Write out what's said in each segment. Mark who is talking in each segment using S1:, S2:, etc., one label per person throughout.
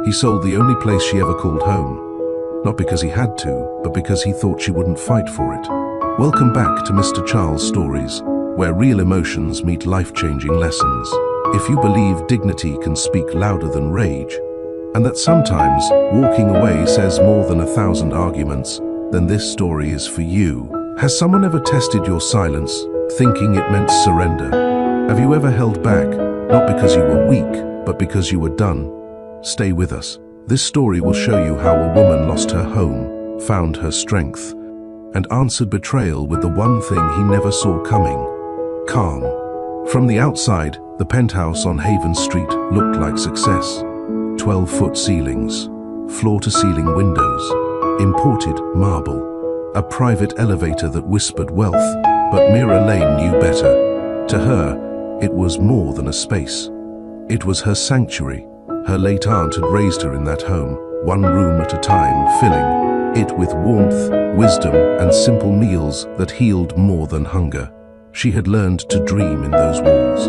S1: He sold the only place she ever called home. Not because he had to, but because he thought she wouldn't fight for it. Welcome back to Mr. Charles Stories, where real emotions meet life-changing lessons. If you believe dignity can speak louder than rage, and that sometimes walking away says more than 1,000 arguments, then this story is for you. Has someone ever tested your silence, thinking it meant surrender? Have you ever held back, not because you were weak, but because you were done? Stay with us. This story will show you how a woman lost her home, found her strength, and answered betrayal with the one thing he never saw coming: calm. From the outside, the penthouse on Haven Street looked like success. 12-foot ceilings, floor-to-ceiling windows, imported marble, a private elevator that whispered wealth, but Mira Lane knew better. To her, it was more than a space. It was her sanctuary. Her late aunt had raised her in that home, one room at a time, filling it with warmth, wisdom, and simple meals that healed more than hunger. She had learned to dream in those walls.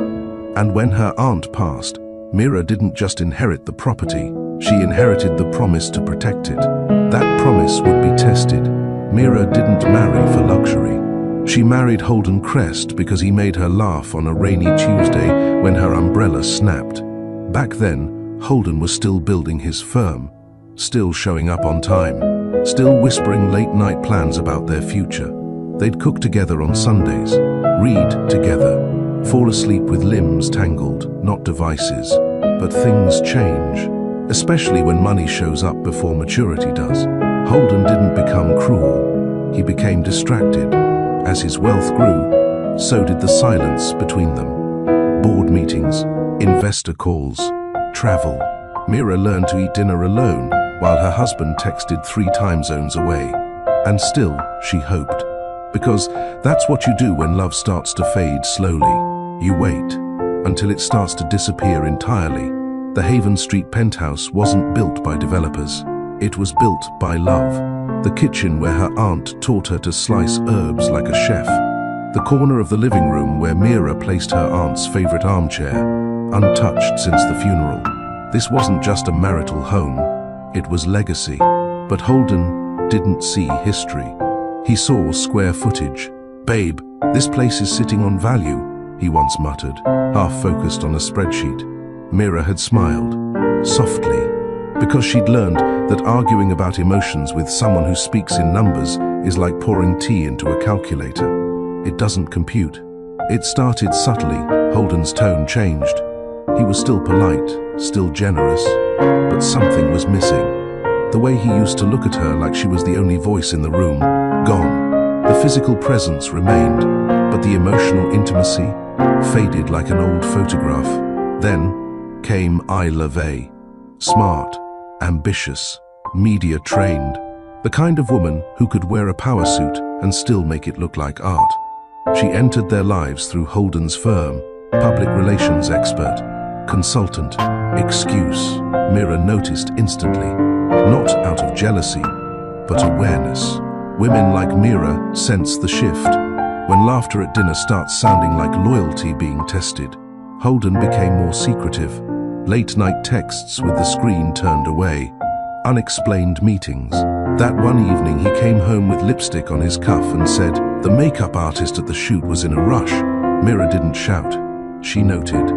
S1: And when her aunt passed, Mira didn't just inherit the property, she inherited the promise to protect it. That promise would be tested. Mira didn't marry for luxury. She married Holden Crest because he made her laugh on a rainy Tuesday when her umbrella snapped. Back then, Holden was still building his firm, still showing up on time, still whispering late-night plans about their future. They'd cook together on Sundays, read together, fall asleep with limbs tangled, not devices. But things change, especially when money shows up before maturity does. Holden didn't become cruel. He became distracted. As his wealth grew, so did the silence between them. Board meetings, investor calls, travel. Mira learned to eat dinner alone while her husband texted 3 time zones away. And still, she hoped. Because that's what you do when love starts to fade slowly. You wait until it starts to disappear entirely. The Haven Street penthouse wasn't built by developers. It was built by love. The kitchen where her aunt taught her to slice herbs like a chef. The corner of the living room where Mira placed her aunt's favorite armchair, untouched since the funeral. This wasn't just a marital home, it was legacy. But Holden didn't see history. He saw square footage. "Babe, this place is sitting on value," he once muttered, half focused on a spreadsheet. Mira had smiled, softly, because she'd learned that arguing about emotions with someone who speaks in numbers is like pouring tea into a calculator. It doesn't compute. It started subtly. Holden's tone changed. He was still polite, still generous, but something was missing. The way he used to look at her like she was the only voice in the room, gone. The physical presence remained, but the emotional intimacy faded like an old photograph. Then came Isla Vey. Smart, ambitious, media-trained. The kind of woman who could wear a power suit and still make it look like art. She entered their lives through Holden's firm, public relations expert, consultant, excuse. Mira noticed instantly, not out of jealousy, but awareness. Women like Mira sense the shift. When laughter at dinner starts sounding like loyalty being tested, Holden became more secretive. Late-night texts with the screen turned away. Unexplained meetings. That one evening he came home with lipstick on his cuff and said the makeup artist at the shoot was in a rush. Mira didn't shout. She noted.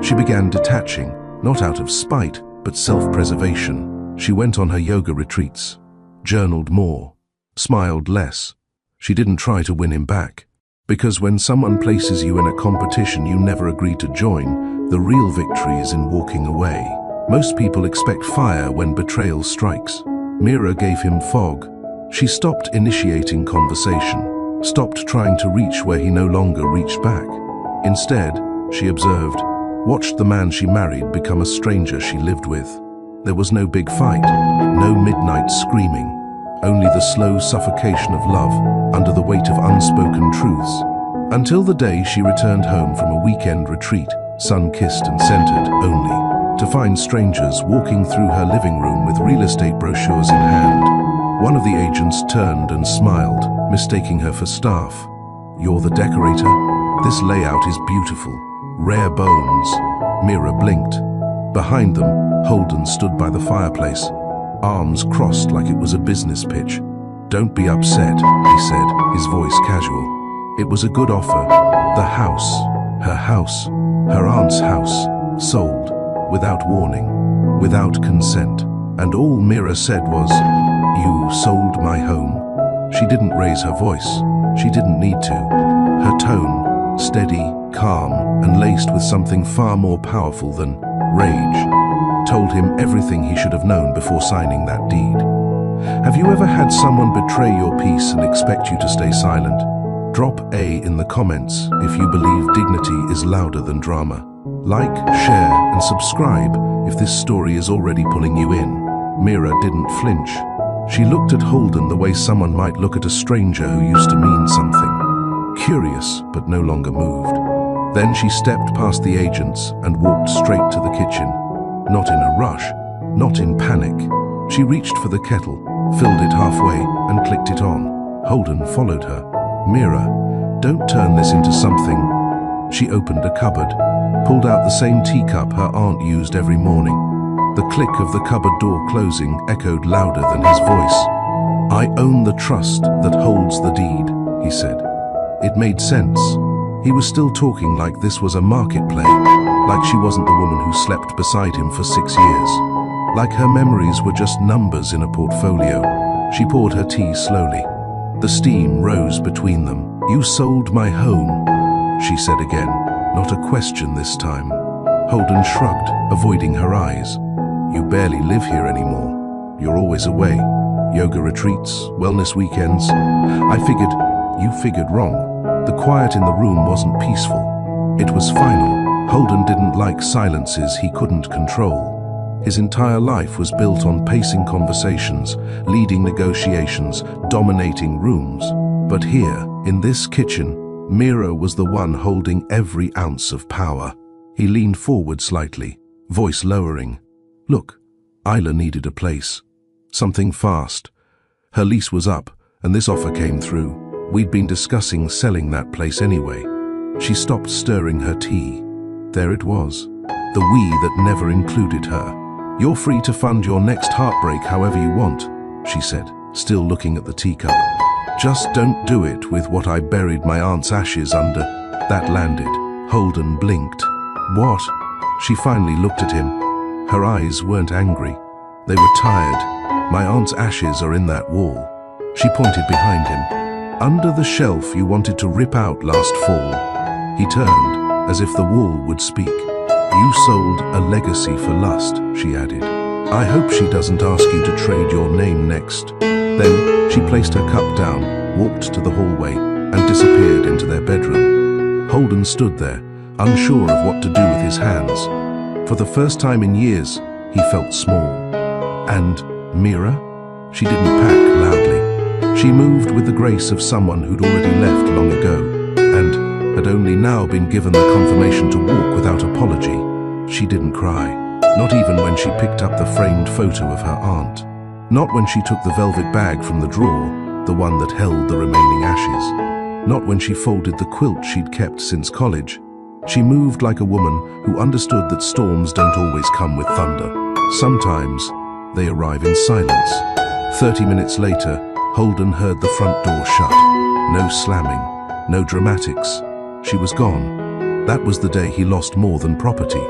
S1: She began detaching, not out of spite, but self-preservation. She went on her yoga retreats, journaled more, smiled less. She didn't try to win him back. Because when someone places you in a competition you never agreed to join, the real victory is in walking away. Most people expect fire when betrayal strikes. Mira gave him fog. She stopped initiating conversation, stopped trying to reach where he no longer reached back. Instead, she observed, watched the man she married become a stranger she lived with. There was no big fight, no midnight screaming, only the slow suffocation of love under the weight of unspoken truths. Until the day she returned home from a weekend retreat, sun-kissed and scented only, to find strangers walking through her living room with real estate brochures in hand. One of the agents turned and smiled, mistaking her for staff. "You're the decorator? This layout is beautiful. Rare bones." Mira blinked. Behind them, Holden stood by the fireplace, arms crossed like it was a business pitch. "Don't be upset," he said, his voice casual. "It was a good offer. The house, her aunt's house, sold, without warning, without consent. And all Mira said was, 'You sold my home.'" She didn't raise her voice. She didn't need to. Her tone, steady, calm, and laced with something far more powerful than rage, told him everything he should have known before signing that deed. Have you ever had someone betray your peace and expect you to stay silent? Drop A in the comments if you believe dignity is louder than drama. Like, share, and subscribe if this story is already pulling you in. Mira didn't flinch. She looked at Holden the way someone might look at a stranger who used to mean something. Curious, but no longer moved. Then she stepped past the agents and walked straight to the kitchen. Not in a rush, not in panic. She reached for the kettle, filled it halfway, and clicked it on. Holden followed her. "Mira, don't turn this into something." She opened a cupboard, pulled out the same teacup her aunt used every morning. The click of the cupboard door closing echoed louder than his voice. "I own the trust that holds the deed," he said. It made sense. He was still talking like this was a market play, like she wasn't the woman who slept beside him for 6 years. Like her memories were just numbers in a portfolio. She poured her tea slowly. The steam rose between them. "You sold my home," she said again, not a question this time. Holden shrugged, avoiding her eyes. "You barely live here anymore. You're always away. Yoga retreats, wellness weekends. I figured, you figured wrong. The quiet in the room wasn't peaceful. It was final. Holden didn't like silences he couldn't control. His entire life was built on pacing conversations, leading negotiations, dominating rooms. But here, in this kitchen, Mira was the one holding every ounce of power. He leaned forward slightly, voice lowering. "Look, Isla needed a place. Something fast. Her lease was up, and this offer came through. We'd been discussing selling that place anyway." She stopped stirring her tea. There it was, the we that never included her. "You're free to fund your next heartbreak however you want," she said, still looking at the teacup. "Just don't do it with what I buried my aunt's ashes under." That landed. Holden blinked. "What?" She finally looked at him. Her eyes weren't angry. They were tired. "My aunt's ashes are in that wall." She pointed behind him. "Under the shelf you wanted to rip out last fall." He turned, as if the wall would speak. "You sold a legacy for lust," she added. "I hope she doesn't ask you to trade your name next." Then she placed her cup down, walked to the hallway, and disappeared into their bedroom. Holden stood there, unsure of what to do with his hands. For the first time in years, he felt small. And Mira? She didn't pack loudly. She moved with the grace of someone who'd already left long ago, and had only now been given the confirmation to walk without apology. She didn't cry, not even when she picked up the framed photo of her aunt. Not when she took the velvet bag from the drawer, the one that held the remaining ashes. Not when she folded the quilt she'd kept since college. She moved like a woman who understood that storms don't always come with thunder. Sometimes they arrive in silence. 30 minutes later, Holden heard the front door shut. No slamming, no dramatics. She was gone. That was the day he lost more than property.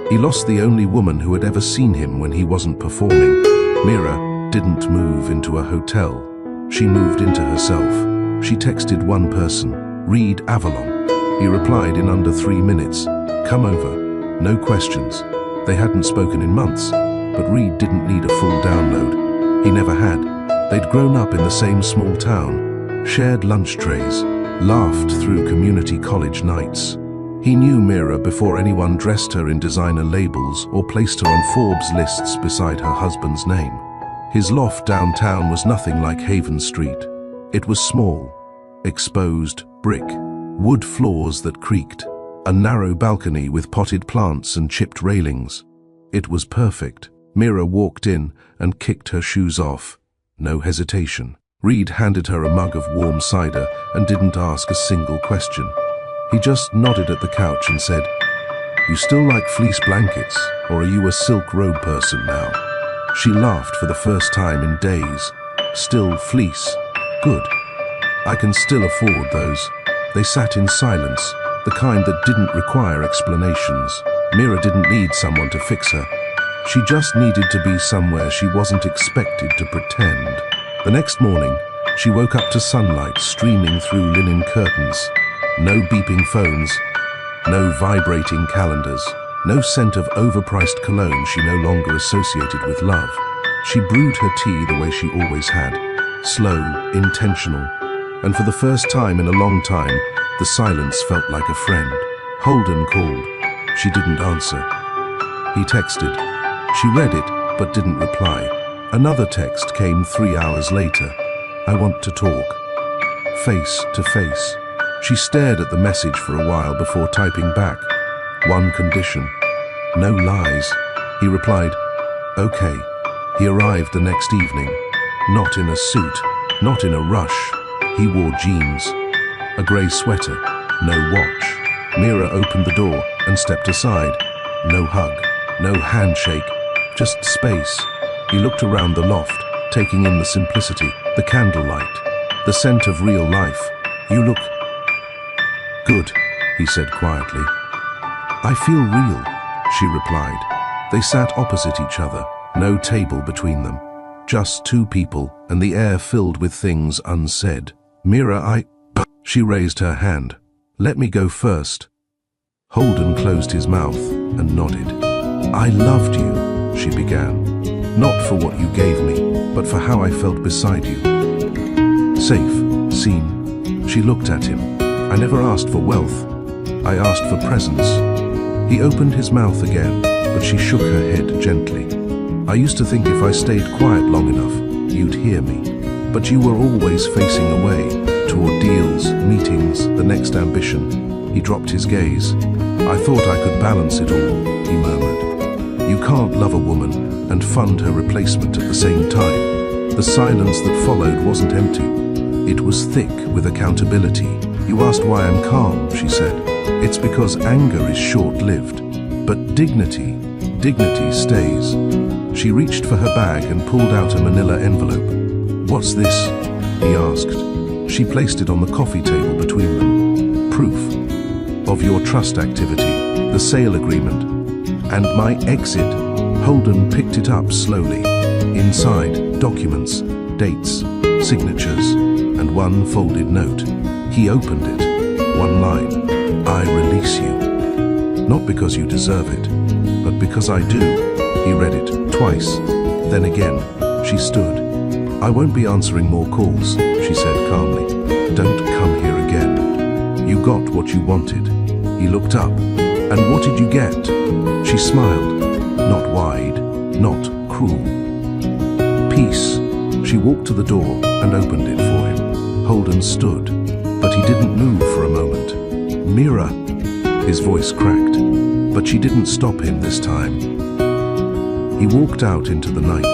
S1: He lost the only woman who had ever seen him when he wasn't performing. Mira didn't move into a hotel. She moved into herself. She texted one person, "Read Avalon." He replied in under 3 minutes, "Come over." No questions. They hadn't spoken in months, but Reed didn't need a full download. He never had. They'd grown up in the same small town, shared lunch trays, laughed through community college nights. He knew Mira before anyone dressed her in designer labels or placed her on Forbes lists beside her husband's name. His loft downtown was nothing like Haven Street. It was small, exposed brick, wood floors that creaked, a narrow balcony with potted plants and chipped railings. It was perfect. Mira walked in and kicked her shoes off. No hesitation. Reed handed her a mug of warm cider and didn't ask a single question. He just nodded at the couch and said, You still like fleece blankets, or are you a silk robe person now? She laughed for the first time in days. Still fleece? Good. I can still afford those. They sat in silence, the kind that didn't require explanations. Mira didn't need someone to fix her. She just needed to be somewhere she wasn't expected to pretend. The next morning, she woke up to sunlight streaming through linen curtains. No beeping phones, no vibrating calendars, no scent of overpriced cologne she no longer associated with love. She brewed her tea the way she always had, slow, intentional, and for the first time in a long time, the silence felt like a friend. Holden called. She didn't answer. He texted. She read it, but didn't reply. Another text came 3 hours later. I want to talk. Face to face. She stared at the message for a while before typing back. One condition. No lies. He replied, okay. He arrived the next evening. Not in a suit, not in a rush. He wore jeans, a grey sweater, no watch. Mira opened the door and stepped aside. No hug, no handshake, just space. He looked around the loft, taking in the simplicity, the candlelight, the scent of real life. You look good, he said quietly. I feel real, she replied. They sat opposite each other, no table between them. Just two people, and the air filled with things unsaid. Mira, She raised her hand. Let me go first. Holden closed his mouth and nodded. I loved you, she began. Not for what you gave me, but for how I felt beside you. Safe, seen. She looked at him. I never asked for wealth. I asked for presence. He opened his mouth again, but she shook her head gently. I used to think if I stayed quiet long enough, you'd hear me. But you were always facing away, toward deals, meetings, the next ambition. He dropped his gaze. I thought I could balance it all, he murmured. You can't love a woman and fund her replacement at the same time. The silence that followed wasn't empty. It was thick with accountability. You asked why I'm calm, she said. It's because anger is short-lived. But dignity stays. She reached for her bag and pulled out a manila envelope. What's this? He asked. She placed it on the coffee table between them. Proof of your trust activity, the sale agreement, and my exit. Holden picked it up slowly. Inside, documents, dates, signatures, and one folded note. He opened it. One line. I release you. Not because you deserve it, but because I do. He read it twice. Then again, she stood. I won't be answering more calls, she said calmly. Don't come here again. You got what you wanted. He looked up. And what did you get? She smiled. Not wide, not cruel. Peace. She walked to the door and opened it for him. Holden stood, but he didn't move for a moment. Mira. His voice cracked, but she didn't stop him this time. He walked out into the night,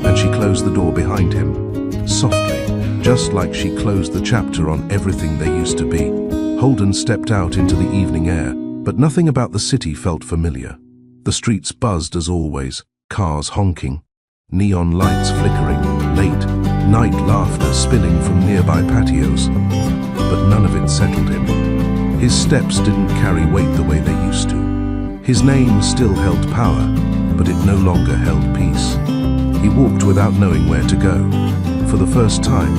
S1: and she closed the door behind him, softly, just like she closed the chapter on everything they used to be. Holden stepped out into the evening air, but nothing about the city felt familiar. The streets buzzed as always, cars honking, neon lights flickering, late, night laughter spilling from nearby patios. But none of it settled him. His steps didn't carry weight the way they used to. His name still held power, but it no longer held peace. He walked without knowing where to go. For the first time,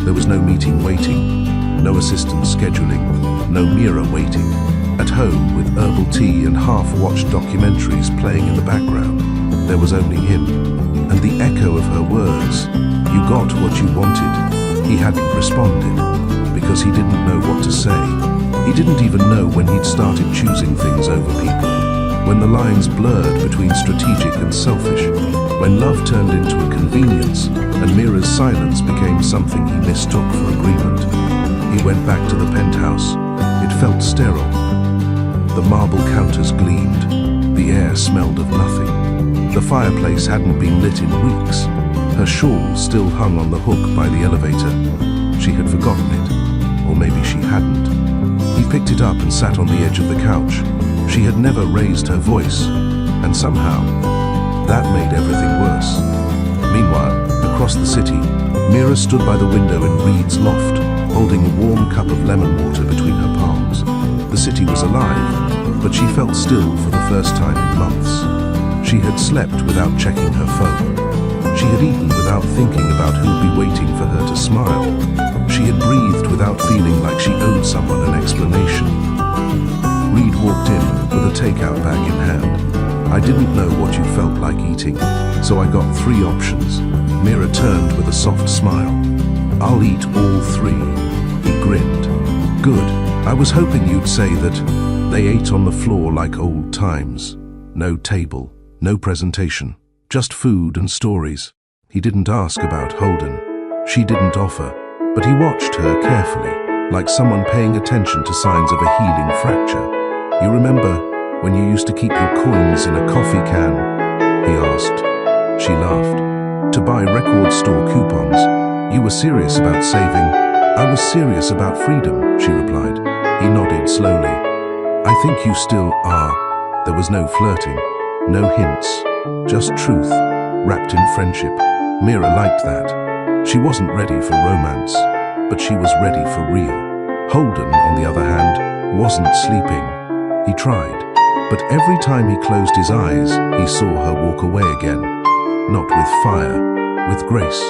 S1: there was no meeting waiting, no assistant scheduling, no Mira waiting. At home, with herbal tea and half-watched documentaries playing in the background, there was only him, and the echo of her words, you got what you wanted. He hadn't responded, because he didn't know what to say. He didn't even know when he'd started choosing things over people, when the lines blurred between strategic and selfish, when love turned into a convenience, and Mira's silence became something he mistook for agreement. He went back to the penthouse. It felt sterile. The marble counters gleamed. The air smelled of nothing. The fireplace hadn't been lit in weeks. Her shawl still hung on the hook by the elevator. She had forgotten it, or maybe she hadn't. He picked it up and sat on the edge of the couch, She had never raised her voice, and somehow, that made everything worse. Meanwhile, across the city, Mira stood by the window in Reed's loft, holding a warm cup of lemon water between her palms. The city was alive, but she felt still for the first time in months. She had slept without checking her phone. She had eaten without thinking about who'd be waiting for her to smile. She had breathed without feeling like she owed someone an explanation. Reed walked in with a takeout bag in hand. I didn't know what you felt like eating, so I got 3 options. Mira turned with a soft smile. I'll eat all 3. He grinned. Good. I was hoping you'd say that. They ate on the floor like old times. No table, no presentation, just food and stories. He didn't ask about Holden. She didn't offer, but he watched her carefully, like someone paying attention to signs of a healing fracture. You remember when you used to keep your coins in a coffee can? He asked. She laughed. To buy record store coupons. You were serious about saving. I was serious about freedom, she replied. He nodded slowly. I think you still are. There was no flirting, no hints, just truth, wrapped in friendship. Mira liked that. She wasn't ready for romance, but she was ready for real. Holden, on the other hand, wasn't sleeping. He tried, but every time he closed his eyes, he saw her walk away again. Not with fire, with grace.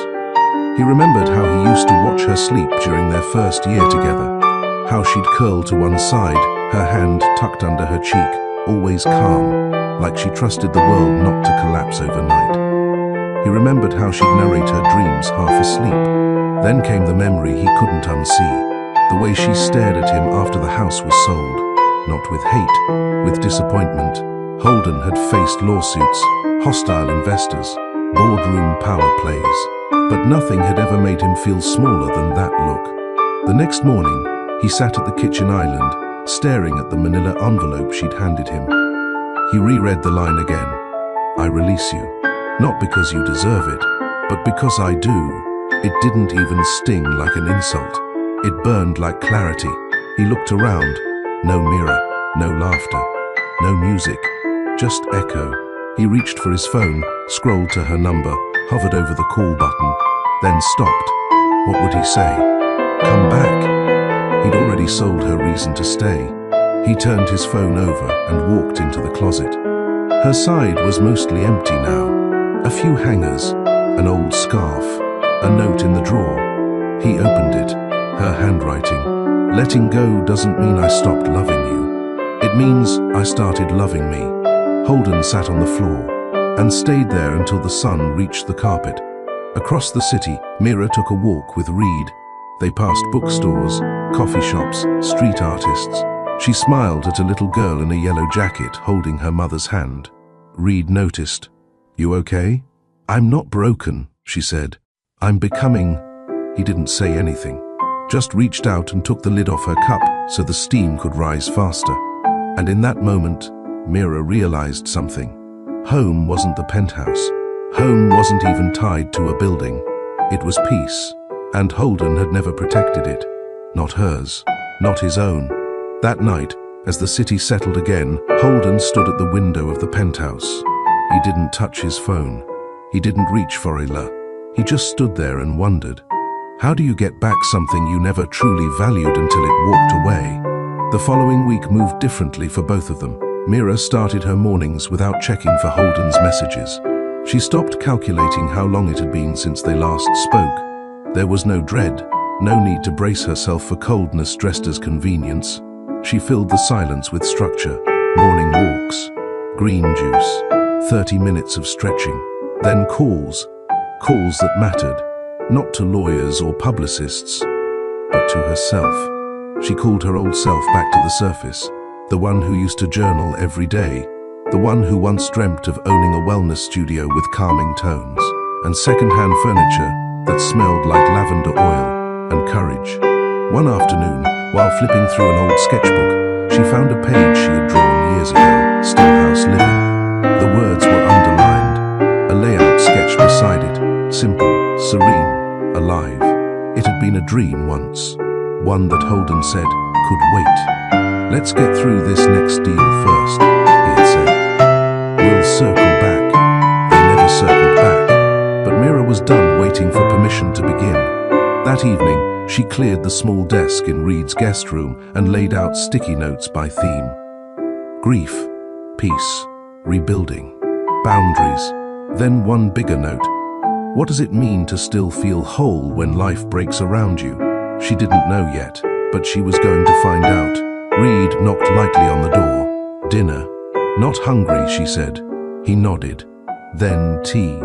S1: He remembered how he used to watch her sleep during their first year together, how she'd curl to one side, her hand tucked under her cheek, always calm, like she trusted the world not to collapse overnight. He remembered how she'd narrate her dreams half asleep. Then came the memory he couldn't unsee, the way she stared at him after the house was sold, not with hate, with disappointment. Holden had faced lawsuits, hostile investors, boardroom power plays, but nothing had ever made him feel smaller than that look. The next morning, he sat at the kitchen island, staring at the manila envelope she'd handed him. He reread the line again. I release you, not because you deserve it, but because I do. It didn't even sting like an insult. It burned like clarity. He looked around. No mirror, no laughter, no music, just echo. He reached for his phone, scrolled to her number, hovered over the call button, then stopped. What would he say? Come back. He'd already sold her reason to stay. He turned his phone over and walked into the closet. Her side was mostly empty now. A few hangers, an old scarf, a note in the drawer. He opened it, her handwriting. Letting go doesn't mean I stopped loving you. It means I started loving me. Holden sat on the floor and stayed there until the sun reached the carpet. Across the city, Mira took a walk with Reed. They passed bookstores, coffee shops, street artists. She smiled at a little girl in a yellow jacket holding her mother's hand. Reed noticed. You okay? I'm not broken, she said. I'm becoming. He didn't say anything, just reached out and took the lid off her cup so the steam could rise faster. And in that moment, Mira realized something. Home wasn't the penthouse. Home wasn't even tied to a building. It was peace. And Holden had never protected it. Not hers, not his own. That night, as the city settled again, Holden stood at the window of the penthouse. He didn't touch his phone. He didn't reach for Ella. He just stood there and wondered. How do you get back something you never truly valued until it walked away? The following week moved differently for both of them. Mira started her mornings without checking for Holden's messages. She stopped calculating how long it had been since they last spoke. There was no dread, no need to brace herself for coldness dressed as convenience. She filled the silence with structure, morning walks, green juice, 30 minutes of stretching, then calls that mattered, not to lawyers or publicists, but to herself. She called her old self back to the surface, the one who used to journal every day, the one who once dreamt of owning a wellness studio with calming tones, and second-hand furniture that smelled like lavender oil and courage. One afternoon, while flipping through an old sketchbook, she found a page she had drawn years ago, Stillhouse Living. The words were underlined, a layout sketched beside it, simple, serene, alive. It had been a dream once, one that Holden said could wait. Let's get through this next deal first, he had said. We'll circle back. They never circled back, but Mira was done waiting for permission to begin. That evening, she cleared the small desk in Reed's guest room and laid out sticky notes by theme. Grief, peace, rebuilding, boundaries, then one bigger note. What does it mean to still feel whole when life breaks around you? She didn't know yet, but she was going to find out. Reed knocked lightly on the door. Dinner. Not hungry, she said. He nodded. Then tea.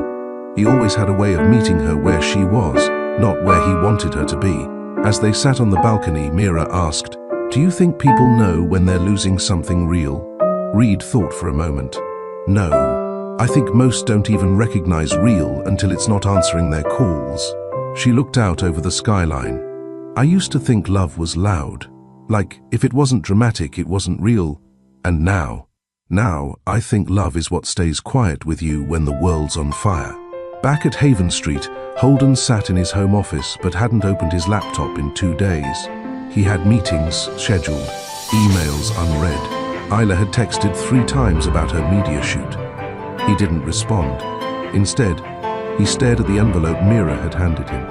S1: He always had a way of meeting her where she was, not where he wanted her to be. As they sat on the balcony, Mira asked, "Do you think people know when they're losing something real?" Reed thought for a moment. "No. I think most don't even recognize real until it's not answering their calls." She looked out over the skyline. "I used to think love was loud. Like, if it wasn't dramatic, it wasn't real. And now I think love is what stays quiet with you when the world's on fire." Back at Haven Street, Holden sat in his home office but hadn't opened his laptop in 2 days. He had meetings scheduled, emails unread. Isla had texted 3 times about her media shoot. He didn't respond. Instead, he stared at the envelope Mira had handed him.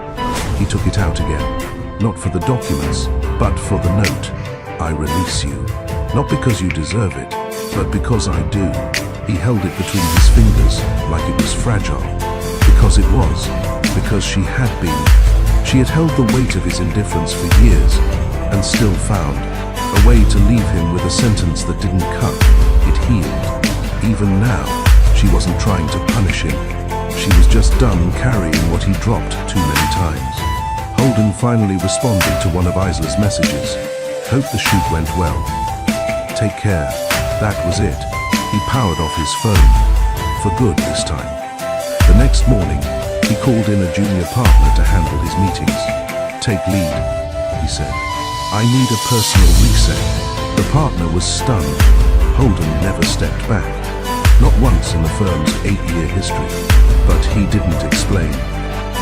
S1: He took it out again, not for the documents, but for the note. "I release you, not because you deserve it, but because I do." He held it between his fingers like it was fragile. Because it was. Because she had been. She had held the weight of his indifference for years, and still found a way to leave him with a sentence that didn't cut. It healed. Even now, she wasn't trying to punish him. She was just done carrying what he dropped too many times. Holden finally responded to one of Isla's messages. "Hope the shoot went well. Take care." That was it. He powered off his phone. For good this time. The next morning, he called in a junior partner to handle his meetings. "Take lead," he said. "I need a personal reset." The partner was stunned. Holden never stepped back. Not once in the firm's 8-year history. But he didn't explain.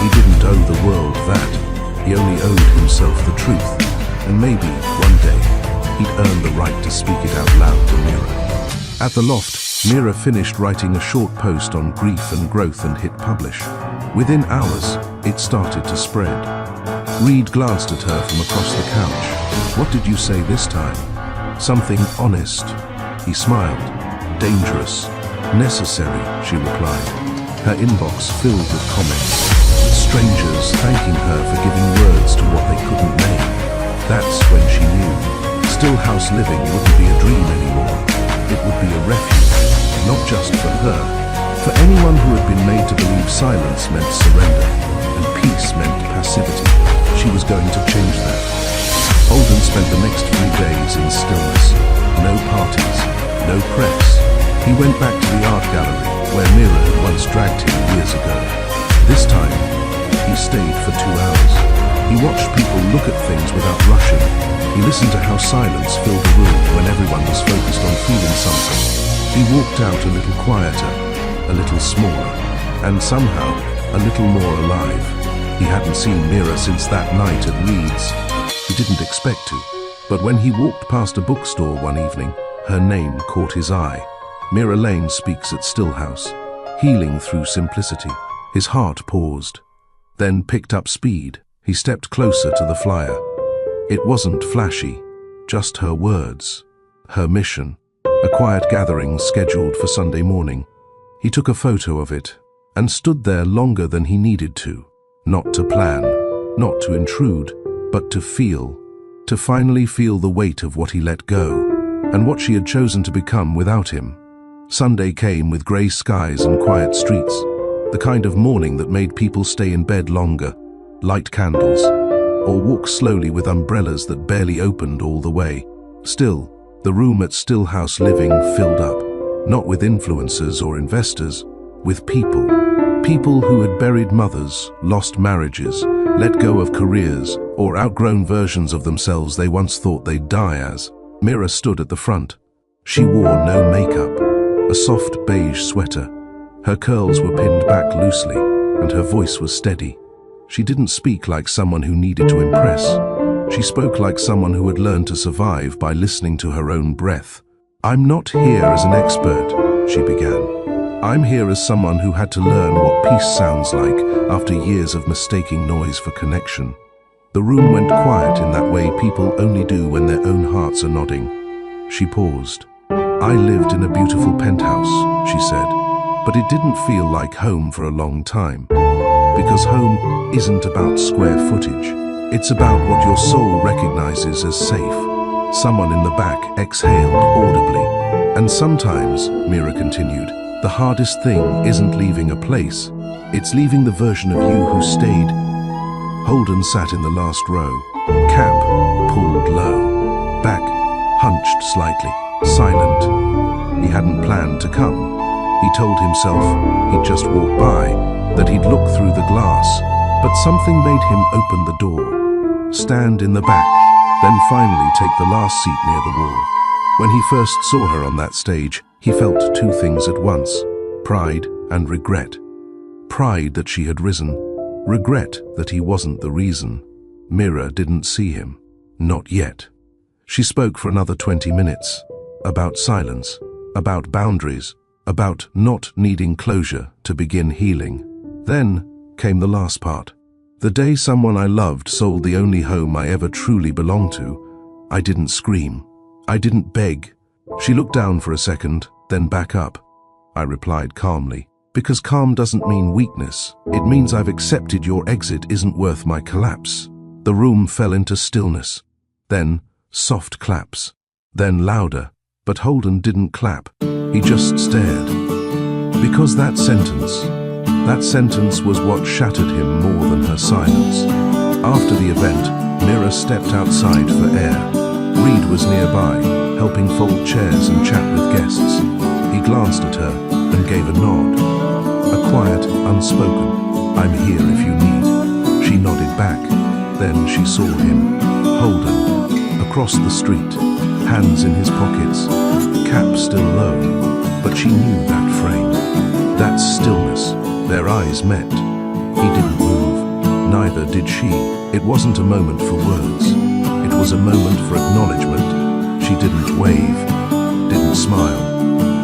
S1: He didn't owe the world that. He only owed himself the truth. And maybe, one day, he'd earn the right to speak it out loud to Mira. At the loft, Mira finished writing a short post on grief and growth and hit publish. Within hours, it started to spread. Reed glanced at her from across the couch. "What did you say this time?" "Something honest." He smiled. "Dangerous. Necessary," she replied. Her inbox filled with comments. Strangers thanking her for giving words to what they couldn't name. That's when she knew. Stillhouse living wouldn't be a dream anymore. It would be a refuge, not just for her. For anyone who had been made to believe silence meant surrender, and peace meant passivity. She was going to change that. Holden spent the next few days in stillness. No parties, no press. He went back to the art gallery, where Mira had once dragged him years ago. This time, he stayed for 2 hours. He watched people look at things without rushing. He listened to how silence filled the room when everyone was focused on feeling something. He walked out a little quieter, a little smaller, and somehow a little more alive. He hadn't seen Mira since that night at Reed's. He didn't expect to, but when he walked past a bookstore one evening, her name caught his eye. Mira Lane speaks at Stillhouse, healing through simplicity. His heart paused, then picked up speed. He stepped closer to the flyer. It wasn't flashy, just her words, her mission, a quiet gathering scheduled for Sunday morning. He took a photo of it and stood there longer than he needed to, not to plan, not to intrude, but to feel, to finally feel the weight of what he let go and what she had chosen to become without him. Sunday came with grey skies and quiet streets, the kind of morning that made people stay in bed longer, light candles, or walk slowly with umbrellas that barely opened all the way. Still, the room at Stillhouse Living filled up, not with influencers or investors, with people. People who had buried mothers, lost marriages, let go of careers, or outgrown versions of themselves they once thought they'd die as. Mira stood at the front. She wore no makeup, a soft beige sweater. Her curls were pinned back loosely, and her voice was steady. She didn't speak like someone who needed to impress. She spoke like someone who had learned to survive by listening to her own breath. "I'm not here as an expert," she began. "I'm here as someone who had to learn what peace sounds like after years of mistaking noise for connection." The room went quiet in that way people only do when their own hearts are nodding. She paused. "I lived in a beautiful penthouse," she said, "but it didn't feel like home for a long time. Because home isn't about square footage. It's about what your soul recognizes as safe." Someone in the back exhaled audibly. "And sometimes," Mira continued, "the hardest thing isn't leaving a place. It's leaving the version of you who stayed." Holden sat in the last row, cap pulled low, back hunched slightly, silent. He hadn't planned to come. He told himself he'd just walk by, that he'd look through the glass, but something made him open the door, stand in the back, then finally take the last seat near the wall. When he first saw her on that stage, he felt two things at once: pride and regret. Pride that she had risen, regret that he wasn't the reason. Mira didn't see him. Not yet. She spoke for another 20 minutes, about silence, about boundaries, about not needing closure to begin healing. Then came the last part. "The day someone I loved sold the only home I ever truly belonged to, I didn't scream. I didn't beg." She looked down for a second, then back up. I replied calmly, "Because calm doesn't mean weakness. It means I've accepted your exit isn't worth my collapse." The room fell into stillness. Then soft claps. Then louder. But Holden didn't clap. He just stared. Because that sentence was what shattered him more than her silence. After the event, Mira stepped outside for air. Reed was nearby, helping fold chairs and chat with guests. He glanced at her and gave a nod. A quiet, unspoken, "I'm here if you need." She nodded back. Then she saw him, Holden, across the street, hands in his pockets, cap still low, but she knew that frame, that stillness. Their eyes met. He didn't move, neither did she. It wasn't a moment for words. It was a moment for acknowledgement. She didn't wave, didn't smile.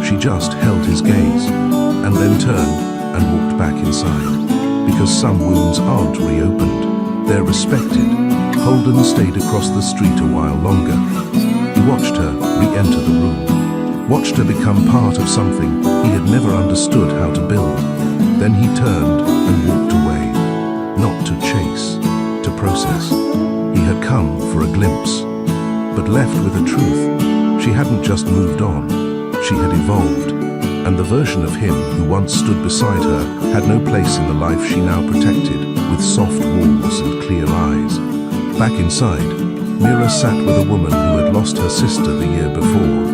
S1: She just held his gaze, and then turned and walked back inside. Because some wounds aren't reopened, they're respected. Holden stayed across the street a while longer. He watched her re-enter the room, watched her become part of something he had never understood how to build. Then he turned and walked away, not to chase, to process. He had come for a glimpse, but left with a truth. She hadn't just moved on, she had evolved, and the version of him who once stood beside her had no place in the life she now protected, with soft walls and clear eyes. Back inside, Mira sat with a woman who had lost her sister the year before.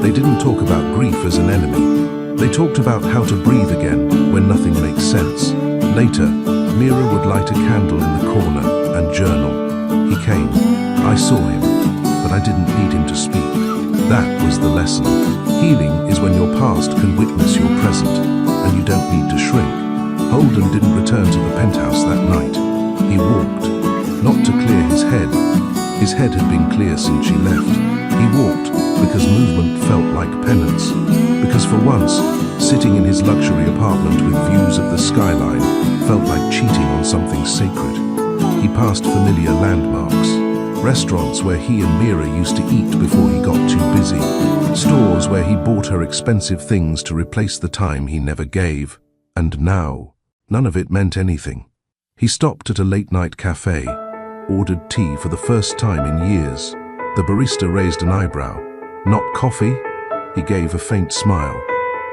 S1: They didn't talk about grief as an enemy. They talked about how to breathe again when nothing makes sense. Later, Mira would light a candle in the corner and journal. He came. I saw him, but I didn't need him to speak. That was the lesson. Healing is when your past can witness your present, and you don't need to shrink. Holden didn't return to the penthouse that night. He walked, not to clear his head. His head had been clear since she left. He walked because movement felt like penance. Because for once, sitting in his luxury apartment with views of the skyline felt like cheating on something sacred. He passed familiar landmarks, restaurants where he and Mira used to eat before he got too busy, stores where he bought her expensive things to replace the time he never gave. And now, none of it meant anything. He stopped at a late-night cafe, ordered tea for the first time in years. The barista raised an eyebrow. "Not coffee?" He gave a faint smile.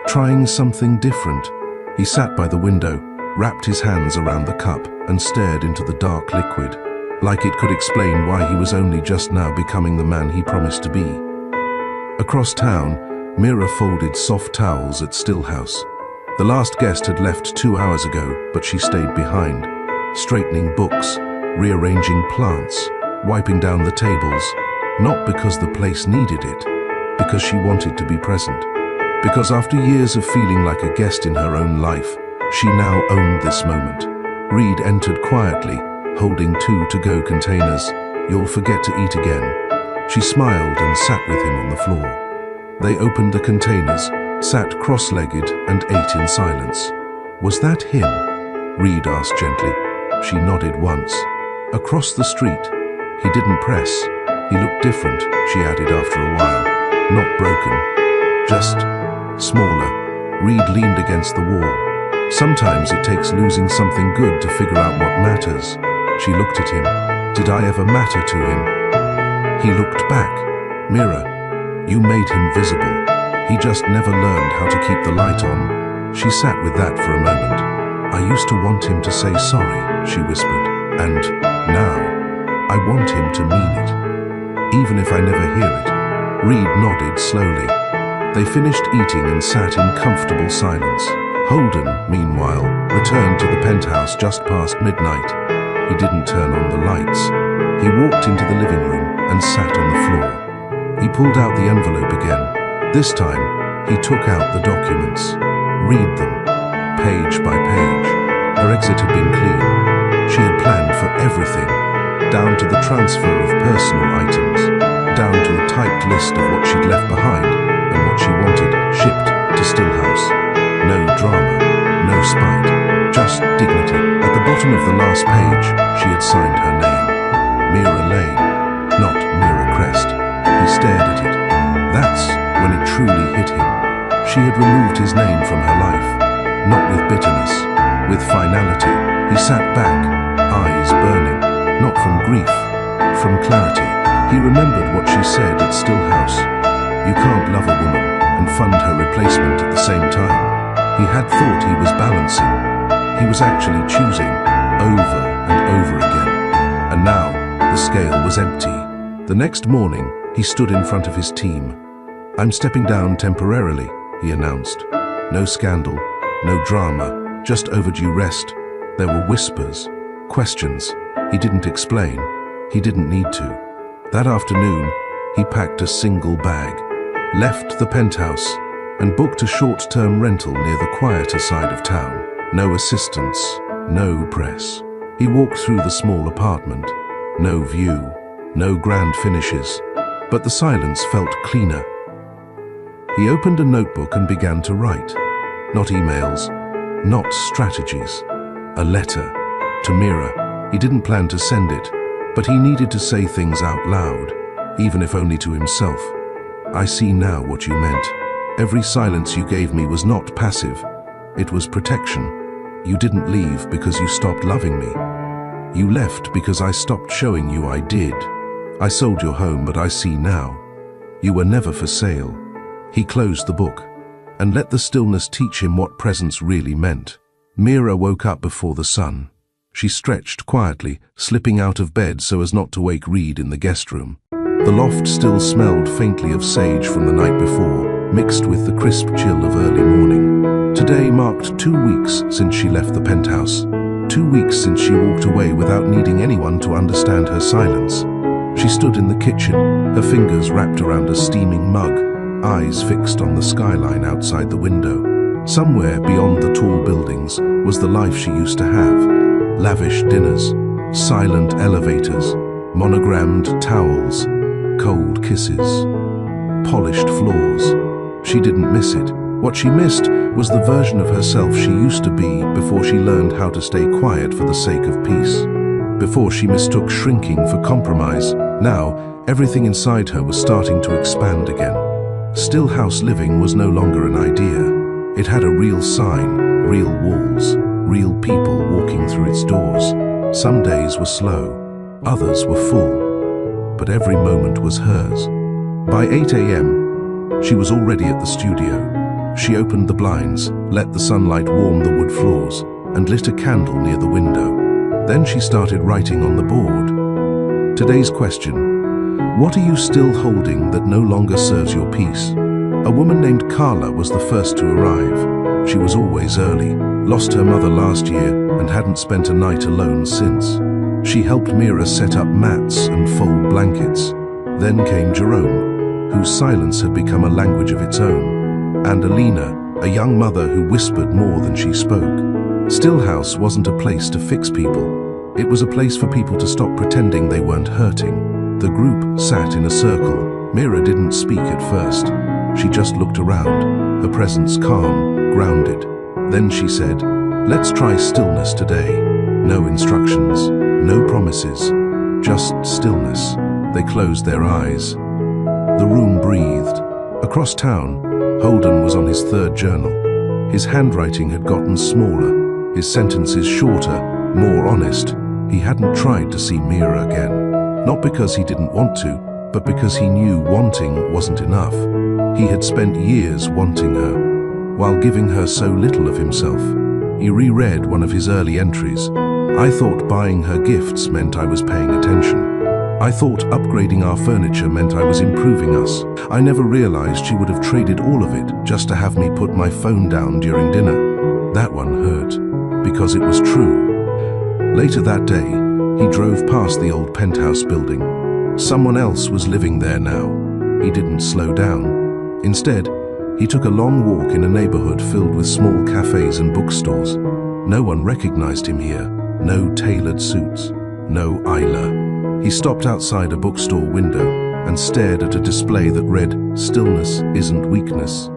S1: Trying something different. He sat by the window, wrapped his hands around the cup, and stared into the dark liquid, like it could explain why he was only just now becoming the man he promised to be. Across town, Mira folded soft towels at Stillhouse. The last guest had left 2 hours ago, but she stayed behind, straightening books, rearranging plants, wiping down the tables, not because the place needed it, because she wanted to be present. Because after years of feeling like a guest in her own life, she now owned this moment. Reed entered quietly, holding 2 to-go containers. You'll forget to eat again." She smiled and sat with him on the floor. They opened the containers, sat cross-legged and ate in silence. "Was that him?" Reed asked gently. She nodded once. "Across the street." He didn't press. "He looked different," she added after a while. "Not broken. Just smaller." Reed leaned against the wall. "Sometimes it takes losing something good to figure out what matters." She looked at him. "Did I ever matter to him?" He looked back. "Mira, you made him visible. He just never learned how to keep the light on." She sat with that for a moment. "I used to want him to say sorry," she whispered. "And now, I want him to mean it. Even if I never hear it." Reed nodded slowly. They finished eating and sat in comfortable silence. Holden, meanwhile, returned to the penthouse just past midnight. He didn't turn on the lights. He walked into the living room and sat on the floor. He pulled out the envelope again. This time, he took out the documents. Read them, page by page. Her exit had been clean. She had planned for everything, down to the transfer of personal items, down to a typed list of what she'd left behind and what she wanted shipped to Stillhouse. No drama, no spite, just dignity. At the bottom of the last page, she had signed her name. Mira Lane, not Mira Crest. He stared at it. That's when it truly hit him. She had removed his name from her life, not with bitterness, with finality. He sat back, eyes burning, not from grief, from clarity. He remembered what she said at Stillhouse. You can't love a woman and fund her replacement at the same time. He had thought he was balancing. He was actually choosing over and over again. And now the scale was empty. The next morning, he stood in front of his team. "I'm stepping down temporarily," he announced. No scandal, no drama, just overdue rest. There were whispers, questions. He didn't explain. He didn't need to. That afternoon, he packed a single bag, left the penthouse, and booked a short-term rental near the quieter side of town. No assistance, no press. He walked through the small apartment. No view, no grand finishes, but the silence felt cleaner. He opened a notebook and began to write. Not emails, not strategies. A letter to Mira. He didn't plan to send it, but he needed to say things out loud, even if only to himself. "I see now what you meant. Every silence you gave me was not passive. It was protection. You didn't leave because you stopped loving me. You left because I stopped showing you I did. I sold your home, but I see now. You were never for sale." He closed the book and let the stillness teach him what presence really meant. Mira woke up before the sun. She stretched quietly, slipping out of bed so as not to wake Reed in the guest room. The loft still smelled faintly of sage from the night before, mixed with the crisp chill of early morning. Today marked 2 weeks since she left the penthouse. 2 weeks since she walked away without needing anyone to understand her silence. She stood in the kitchen, her fingers wrapped around a steaming mug, eyes fixed on the skyline outside the window. Somewhere beyond the tall buildings was the life she used to have. Lavish dinners, silent elevators, monogrammed towels, cold kisses, polished floors. She didn't miss it. What she missed was the version of herself she used to be before she learned how to stay quiet for the sake of peace. Before she mistook shrinking for compromise. Now, everything inside her was starting to expand again. Stillhouse living was no longer an idea. It had a real sign, real walls, real people walking through its doors. Some days were slow, others were full, but every moment was hers. By 8 a.m., she was already at the studio. She opened the blinds, let the sunlight warm the wood floors, and lit a candle near the window. Then she started writing on the board. Today's question: what are you still holding that no longer serves your peace? A woman named Carla was the first to arrive. She was always early, lost her mother last year, and hadn't spent a night alone since. She helped Mira set up mats and fold blankets. Then came Jerome, whose silence had become a language of its own, and Alina, a young mother who whispered more than she spoke. Stillhouse wasn't a place to fix people. It was a place for people to stop pretending they weren't hurting. The group sat in a circle. Mira didn't speak at first. She just looked around, her presence calm, grounded. Then she said, "Let's try stillness today." No instructions, no promises, just stillness. They closed their eyes. The room breathed. Across town, Holden was on his third journal. His handwriting had gotten smaller, his sentences shorter, more honest. He hadn't tried to see Mira again. Not because he didn't want to, but because he knew wanting wasn't enough. He had spent years wanting her, while giving her so little of himself. He reread one of his early entries. "I thought buying her gifts meant I was paying attention. I thought upgrading our furniture meant I was improving us. I never realized she would have traded all of it just to have me put my phone down during dinner." That one hurt, because it was true. Later that day, he drove past the old penthouse building. Someone else was living there now. He didn't slow down. Instead, he took a long walk in a neighborhood filled with small cafes and bookstores. No one recognized him here. No tailored suits. No Isla. He stopped outside a bookstore window and stared at a display that read, "Stillness isn't weakness,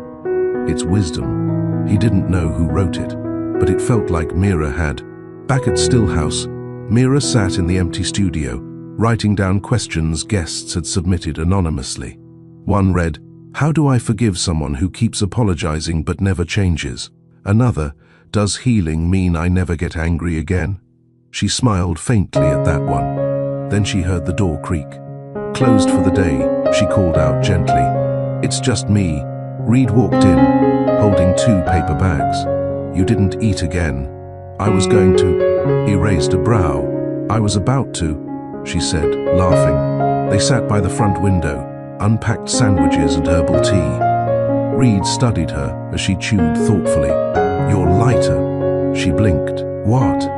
S1: it's wisdom." He didn't know who wrote it, but it felt like Mira had. Back at Stillhouse, Mira sat in the empty studio, writing down questions guests had submitted anonymously. One read, "How do I forgive someone who keeps apologizing but never changes?" Another, "Does healing mean I never get angry again?" She smiled faintly at that one. Then she heard the door creak. "Closed for the day," she called out gently. "It's just me." Reed walked in, holding 2 paper bags. "You didn't eat again." "I was going to." He raised a brow. "I was about to," she said, laughing. They sat by the front window, unpacked sandwiches and herbal tea. Reed studied her as she chewed thoughtfully. "You're lighter." She blinked. "What?"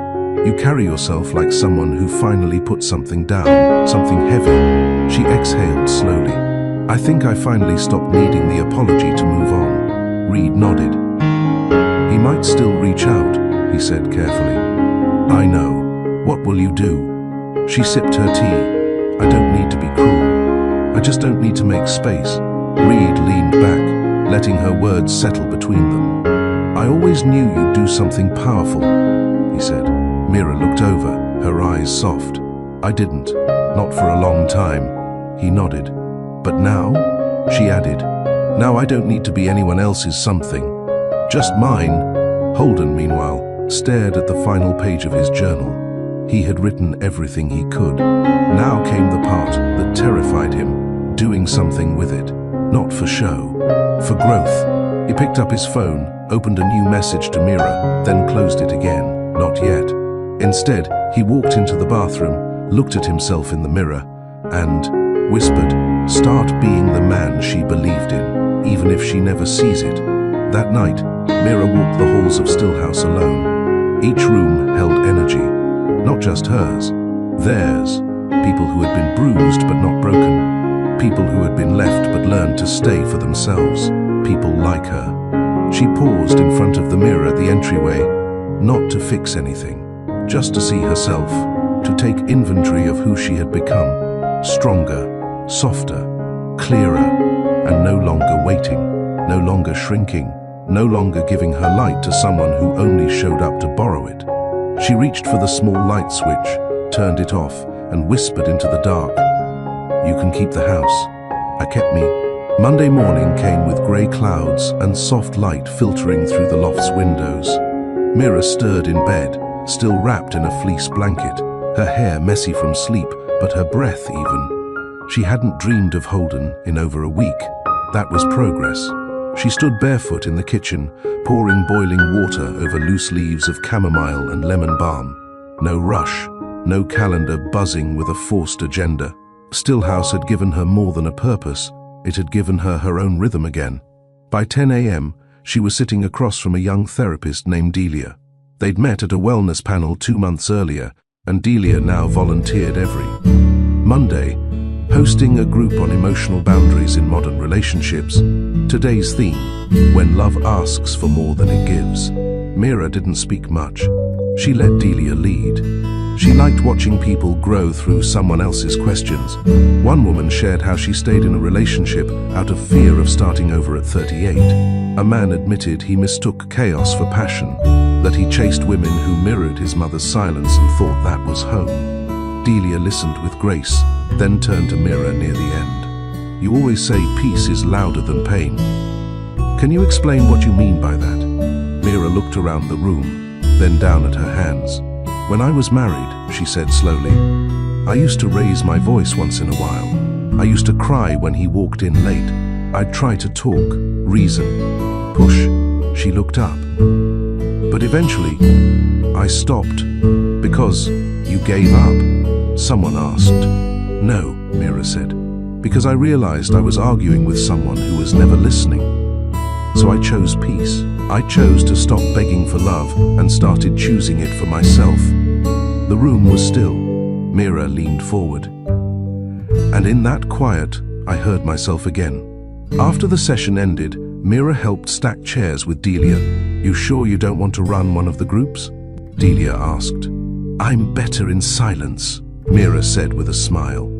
S1: "You carry yourself like someone who finally put something down, something heavy." She exhaled slowly. "I think I finally stopped needing the apology to move on." Reed nodded. "He might still reach out," he said carefully. "I know. What will you do?" She sipped her tea. "I don't need to be cruel. I just don't need to make space." Reed leaned back, letting her words settle between them. "I always knew you'd do something powerful," he said. Mira looked over, her eyes soft. "I didn't. Not for a long time." He nodded. "But now?" she added. "Now I don't need to be anyone else's something. Just mine." Holden, meanwhile, stared at the final page of his journal. He had written everything he could. Now came the part that terrified him, doing something with it. Not for show, for growth. He picked up his phone, opened a new message to Mira, then closed it again. Not yet. Instead, he walked into the bathroom, looked at himself in the mirror, and whispered, "Start being the man she believed in, even if she never sees it." That night, Mira walked the halls of Stillhouse alone. Each room held energy, not just hers, theirs. People who had been bruised but not broken. People who had been left but learned to stay for themselves. People like her. She paused in front of the mirror at the entryway, not to fix anything, just to see herself, to take inventory of who she had become. Stronger, softer, clearer, and no longer waiting, no longer shrinking, no longer giving her light to someone who only showed up to borrow it. She reached for the small light switch, turned it off, and whispered into the dark, "You can keep the house. I kept me." Monday morning came with grey clouds and soft light filtering through the loft's windows. Mira stirred in bed, still wrapped in a fleece blanket, her hair messy from sleep, but her breath even. She hadn't dreamed of Holden in over a week. That was progress. She stood barefoot in the kitchen, pouring boiling water over loose leaves of chamomile and lemon balm. No rush, no calendar buzzing with a forced agenda. Stillhouse had given her more than a purpose. It had given her her own rhythm again. By 10 a.m., she was sitting across from a young therapist named Delia. They'd met at a wellness panel 2 months earlier, and Delia now volunteered every Monday, hosting a group on emotional boundaries in modern relationships. Today's theme, when love asks for more than it gives. Mira didn't speak much. She let Delia lead. She liked watching people grow through someone else's questions. One woman shared how she stayed in a relationship out of fear of starting over at 38. A man admitted he mistook chaos for passion, that he chased women who mirrored his mother's silence and thought that was home. Delia listened with grace, then turned to Mira near the end. "You always say peace is louder than pain. Can you explain what you mean by that?" Mira looked around the room, then down at her hands. "When I was married," she said slowly, "I used to raise my voice once in a while. I used to cry when he walked in late. I'd try to talk, reason, push." She looked up. "But eventually, I stopped. Because you gave up?" someone asked. "No," Mira said, "because I realized I was arguing with someone who was never listening. So I chose peace. I chose to stop begging for love and started choosing it for myself." The room was still. Mira leaned forward. And in that quiet, I heard myself again. After the session ended, Mira helped stack chairs with Delia. "You sure you don't want to run one of the groups?" Delia asked. "I'm better in silence," Mira said with a smile.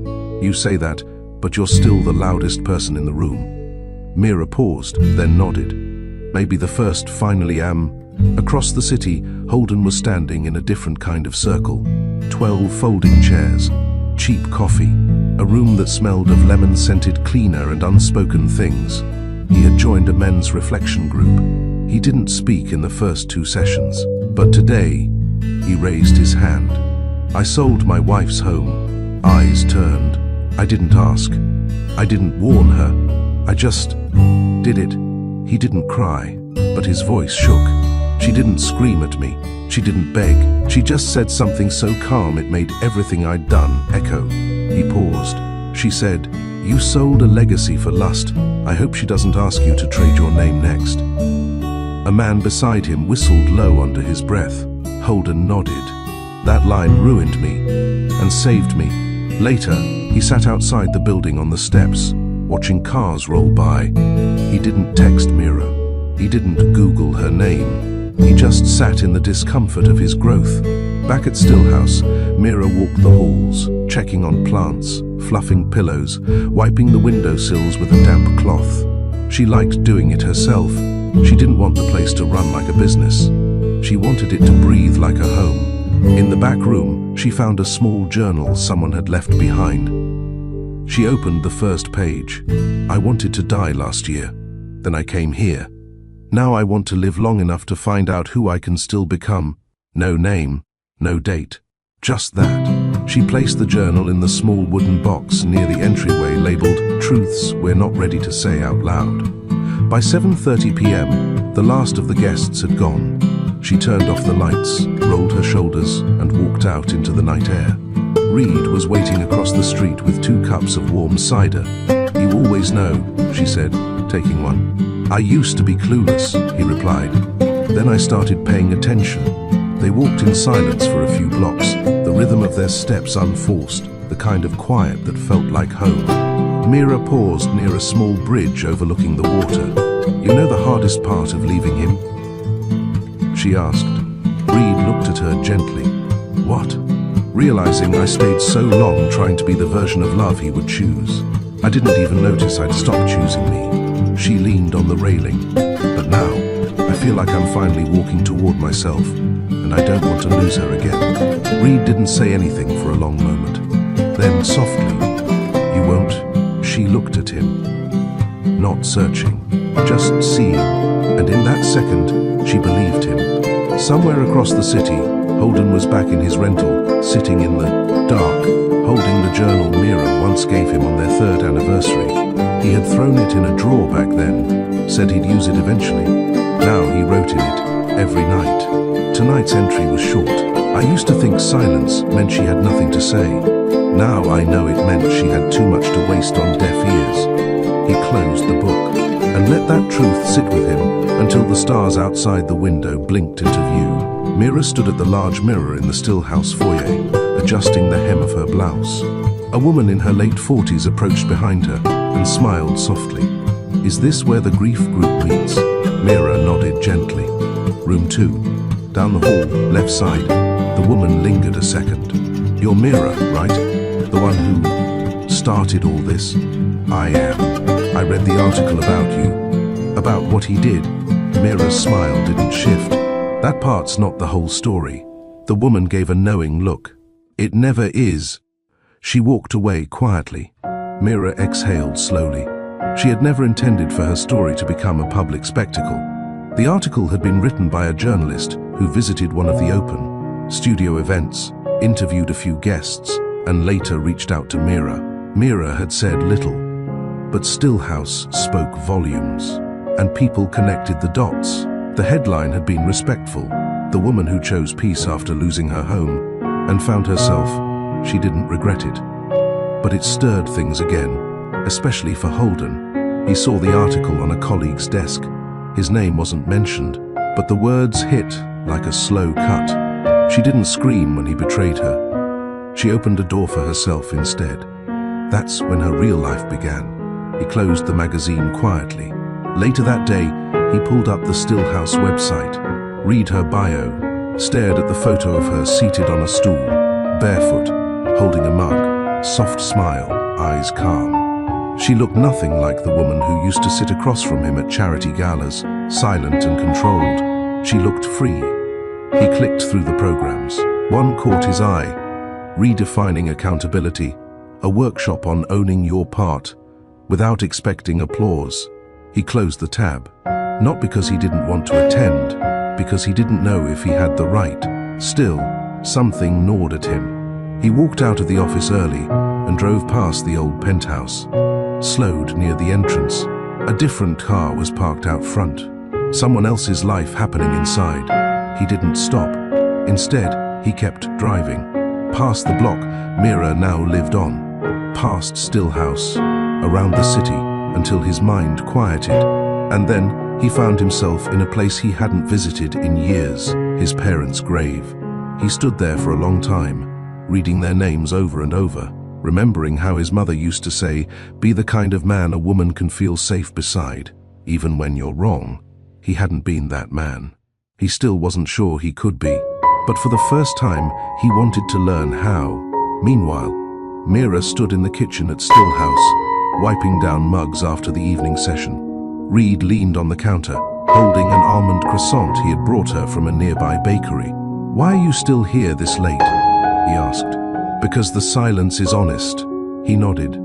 S1: "You say that, but you're still the loudest person in the room." Mira paused, then nodded. "Maybe the first finally am." Across the city, Holden was standing in a different kind of circle. 12 folding chairs, cheap coffee, a room that smelled of lemon-scented cleaner and unspoken things. He had joined a men's reflection group. He didn't speak in the first 2 sessions, but today, he raised his hand. "I sold my wife's home." Eyes turned. "I didn't ask. I didn't warn her. I just did it." He didn't cry, but his voice shook. She didn't scream at me. She didn't beg. She just said something so calm it made everything I'd done echo. He paused. She said, "You sold a legacy for lust. I hope she doesn't ask you to trade your name next." A man beside him whistled low under his breath. Holden nodded. That line ruined me and saved me. Later, he sat outside the building on the steps, watching cars roll by. He didn't text Mira. He didn't Google her name. He just sat in the discomfort of his growth. Back at Stillhouse, Mira walked the halls, checking on plants, fluffing pillows, wiping the windowsills with a damp cloth. She liked doing it herself. She didn't want the place to run like a business. She wanted it to breathe like a home. In the back room, she found a small journal someone had left behind. She opened the first page. "I wanted to die last year. Then I came here. Now I want to live long enough to find out who I can still become. No name, no date. Just that." She placed the journal in the small wooden box near the entryway labeled "Truths We're Not Ready to Say Out Loud." By 7:30 p.m., the last of the guests had gone. She turned off the lights, rolled her shoulders, and walked out into the night air. Reed was waiting across the street with 2 cups of warm cider. "You always know," she said, taking one. "I used to be clueless," he replied. "Then I started paying attention." They walked in silence for a few blocks, the rhythm of their steps unforced, the kind of quiet that felt like home. Mira paused near a small bridge overlooking the water. "You know the hardest part of leaving him?" she asked. Reed looked at her gently. "What?" "Realizing I stayed so long trying to be the version of love he would choose. I didn't even notice I'd stopped choosing me." She leaned on the railing. "But now, I feel like I'm finally walking toward myself, and I don't want to lose her again." Reed didn't say anything for a long moment. Then softly, "You won't?" She looked at him, not searching, just seeing, and in that second, she believed him. Somewhere across the city, Holden was back in his rental, sitting in the dark, holding the journal Mira once gave him on their 3rd anniversary. He had thrown it in a drawer back then, said he'd use it eventually. Now he wrote in it, every night. Tonight's entry was short. "I used to think silence meant she had nothing to say. Now I know it meant she had too much to waste on deaf ears." He closed the book and let that truth sit with him until the stars outside the window blinked into view. Mira stood at the large mirror in the Stillhouse foyer, adjusting the hem of her blouse. A woman in her late 40s approached behind her and smiled softly. "Is this where the grief group meets?" Mira nodded gently. "Room 2. Down the hall, left side." The woman lingered a second. "You're Mira, right? The one who started all this?" "I am. I read the article about you. About what he did." Mira's smile didn't shift. "That part's not the whole story." The woman gave a knowing look. "It never is." She walked away quietly. Mira exhaled slowly. She had never intended for her story to become a public spectacle. The article had been written by a journalist who visited one of the open studio events, interviewed a few guests, and later reached out to Mira. Mira had said little, but Stillhouse spoke volumes, and people connected the dots. The headline had been respectful. The woman who chose peace after losing her home and found herself, she didn't regret it. But it stirred things again, especially for Holden. He saw the article on a colleague's desk. His name wasn't mentioned, but the words hit like a slow cut. She didn't scream when he betrayed her. She opened a door for herself instead. That's when her real life began. He closed the magazine quietly. Later that day, he pulled up the Stillhouse website, read her bio, stared at the photo of her seated on a stool, barefoot, holding a mug, soft smile, eyes calm. She looked nothing like the woman who used to sit across from him at charity galas, silent and controlled. She looked free. He clicked through the programs. One caught his eye, Redefining Accountability, a workshop on owning your part, without expecting applause. He closed the tab, not because he didn't want to attend, because he didn't know if he had the right. Still, something gnawed at him. He walked out of the office early and drove past the old penthouse. Slowed near the entrance. A different car was parked out front. Someone else's life happening inside. He didn't stop. Instead, he kept driving. Past the block Mira now lived on. Past Stillhouse, around the city, until his mind quieted. And then he found himself in a place he hadn't visited in years, his parents' grave. He stood there for a long time, reading their names over and over, remembering how his mother used to say, "Be the kind of man a woman can feel safe beside, even when you're wrong." He hadn't been that man. He still wasn't sure he could be. But for the first time, he wanted to learn how. Meanwhile, Mira stood in the kitchen at Stillhouse, wiping down mugs after the evening session. Reed leaned on the counter, holding an almond croissant he had brought her from a nearby bakery. "Why are you still here this late?" he asked. "Because the silence is honest." He nodded.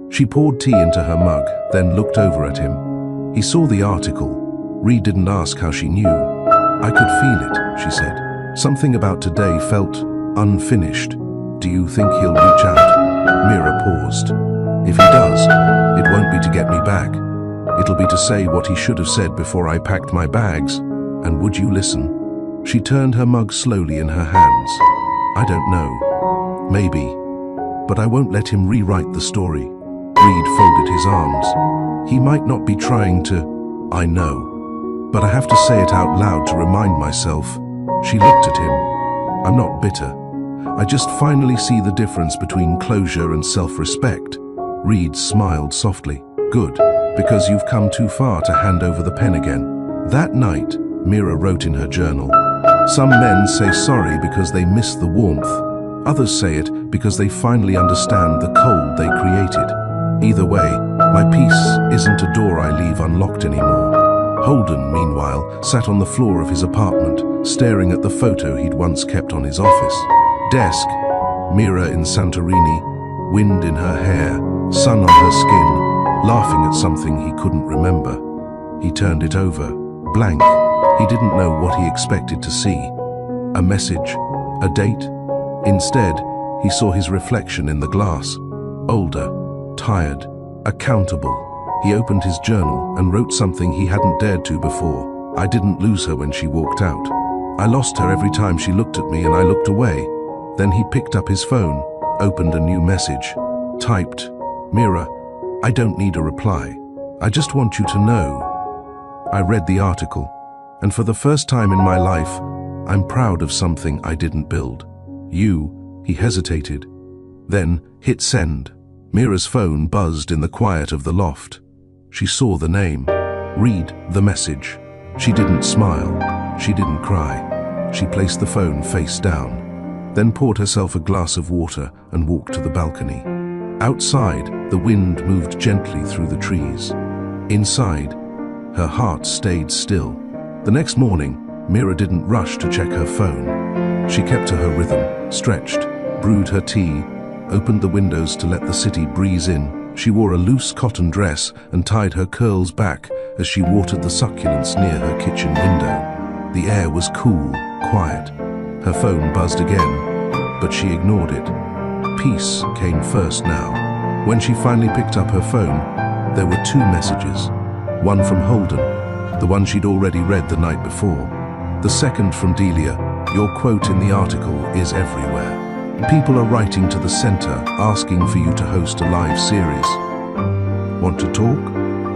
S1: She poured tea into her mug, then looked over at him. He saw the article. Reed didn't ask how she knew. "I could feel it," she said. "Something about today felt unfinished. Do you think he'll reach out?" Mira paused. "If he does, it won't be to get me back. It'll be to say what he should have said before I packed my bags. And would you listen?" She turned her mug slowly in her hands. "I don't know. Maybe. But I won't let him rewrite the story." Reed folded his arms. "He might not be trying to, I know. But I have to say it out loud to remind myself." She looked at him. "I'm not bitter. I just finally see the difference between closure and self-respect." Reed smiled softly. "Good, because you've come too far to hand over the pen again." That night, Mira wrote in her journal, "Some men say sorry because they miss the warmth. Others say it because they finally understand the cold they created. Either way, my peace isn't a door I leave unlocked anymore." Holden, meanwhile, sat on the floor of his apartment, staring at the photo he'd once kept on his office desk. Mira in Santorini, wind in her hair, sun on her skin, laughing at something he couldn't remember. He turned it over, blank. He didn't know what he expected to see. A message? A date? Instead, he saw his reflection in the glass. Older, tired, accountable. He opened his journal and wrote something he hadn't dared to before. "I didn't lose her when she walked out. I lost her every time she looked at me and I looked away." Then he picked up his phone, opened a new message, typed, "Mira, I don't need a reply. I just want you to know." I read the article, and for the first time in my life, I'm proud of something I didn't build. You, he hesitated, then hit send. Mira's phone buzzed in the quiet of the loft. She saw the name. Read the message. She didn't smile. She didn't cry. She placed the phone face down. then poured herself a glass of water and walked to the balcony. Outside, the wind moved gently through the trees. Inside, her heart stayed still. The next morning, Mira didn't rush to check her phone. She kept to her rhythm, stretched, brewed her tea, opened the windows to let the city breeze in. She wore a loose cotton dress and tied her curls back as she watered the succulents near her kitchen window. The air was cool, quiet. Her phone buzzed again, but she ignored it. Peace came first now. When she finally picked up her phone, there were 2 messages. One from Holden, the one she'd already read the night before. The second from Delia, "Your quote in the article is everywhere. People are writing to the center, asking for you to host a live series. Want to talk?"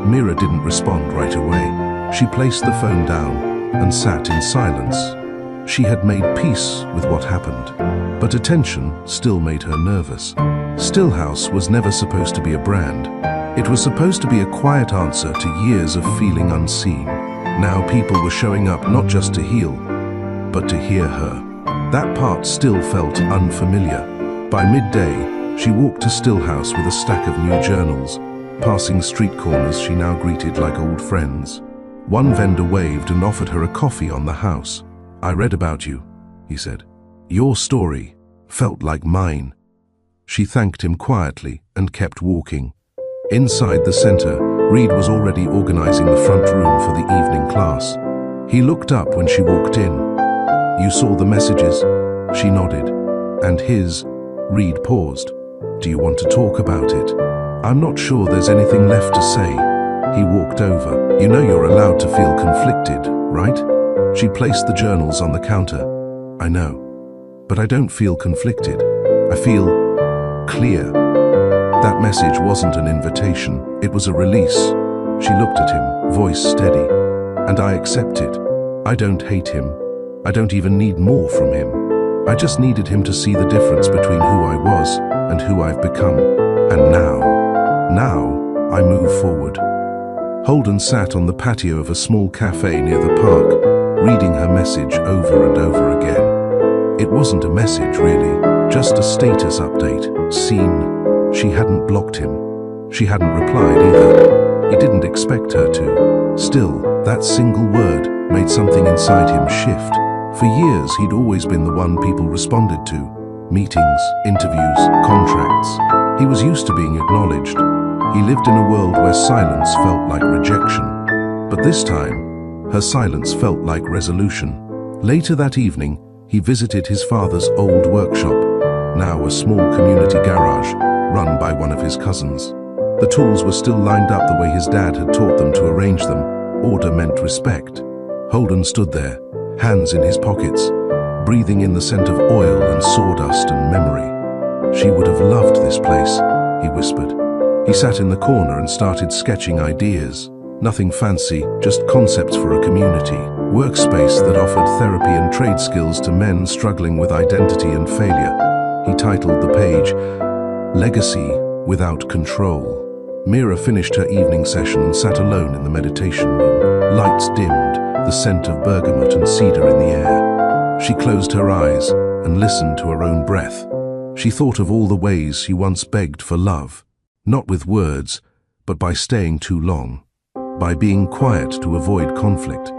S1: Mira didn't respond right away. She placed the phone down and sat in silence. She had made peace with what happened, but attention still made her nervous. Stillhouse was never supposed to be a brand. It was supposed to be a quiet answer to years of feeling unseen. Now people were showing up not just to heal, but to hear her. That part still felt unfamiliar. By midday, she walked to Stillhouse with a stack of new journals. Passing street corners she now greeted like old friends. One vendor waved and offered her a coffee on the house. "I read about you," he said. "Your story felt like mine." She thanked him quietly and kept walking. Inside the center, Reed was already organizing the front room for the evening class. He looked up when she walked in. "You saw the messages?" She nodded. "And his?" Reed paused. "Do you want to talk about it?" "I'm not sure there's anything left to say." He walked over. "You know you're allowed to feel conflicted, right?" She placed the journals on the counter. "I know, but I don't feel conflicted. I feel clear." That message wasn't an invitation, it was a release. She looked at him, voice steady. "And I accept it. I don't hate him. I don't even need more from him. I just needed him to see the difference between who I was and who I've become. And now I move forward." Holden sat on the patio of a small cafe near the park, reading her message over and over again. It wasn't a message, really, just a status update. Seen. She hadn't blocked him. She hadn't replied either. He didn't expect her to. Still, that single word made something inside him shift. For years, he'd always been the one people responded to. Meetings, interviews, contracts. He was used to being acknowledged. He lived in a world where silence felt like rejection. But this time, her silence felt like resolution. Later that evening, he visited his father's old workshop, now a small community garage, run by one of his cousins. The tools were still lined up the way his dad had taught them to arrange them. Order meant respect. Holden stood there, hands in his pockets, breathing in the scent of oil and sawdust and memory. "She would have loved this place," he whispered. He sat in the corner and started sketching ideas. Nothing fancy, just concepts for a community. Workspace that offered therapy and trade skills to men struggling with identity and failure. He titled the page, "Legacy Without Control." Mira finished her evening session and sat alone in the meditation room. Lights dimmed, the scent of bergamot and cedar in the air. She closed her eyes and listened to her own breath. She thought of all the ways she once begged for love, not with words, but by staying too long, by being quiet to avoid conflict,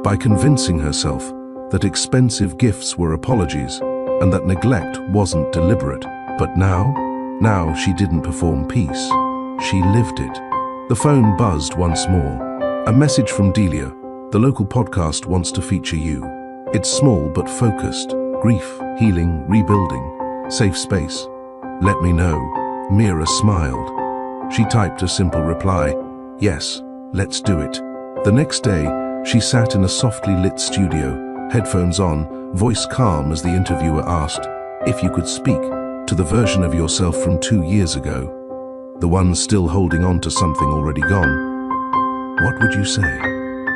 S1: by convincing herself that expensive gifts were apologies and that neglect wasn't deliberate. But now she didn't perform peace. She lived it. The phone buzzed once more. A message from Delia. "The local podcast wants to feature you. It's small but focused. Grief, healing, rebuilding. Safe space. Let me know." Mira smiled. She typed a simple reply. "Yes, let's do it." The next day, she sat in a softly lit studio, headphones on, voice calm as the interviewer asked, "If you could speak to the version of yourself from 2 years ago, the one still holding on to something already gone, what would you say?"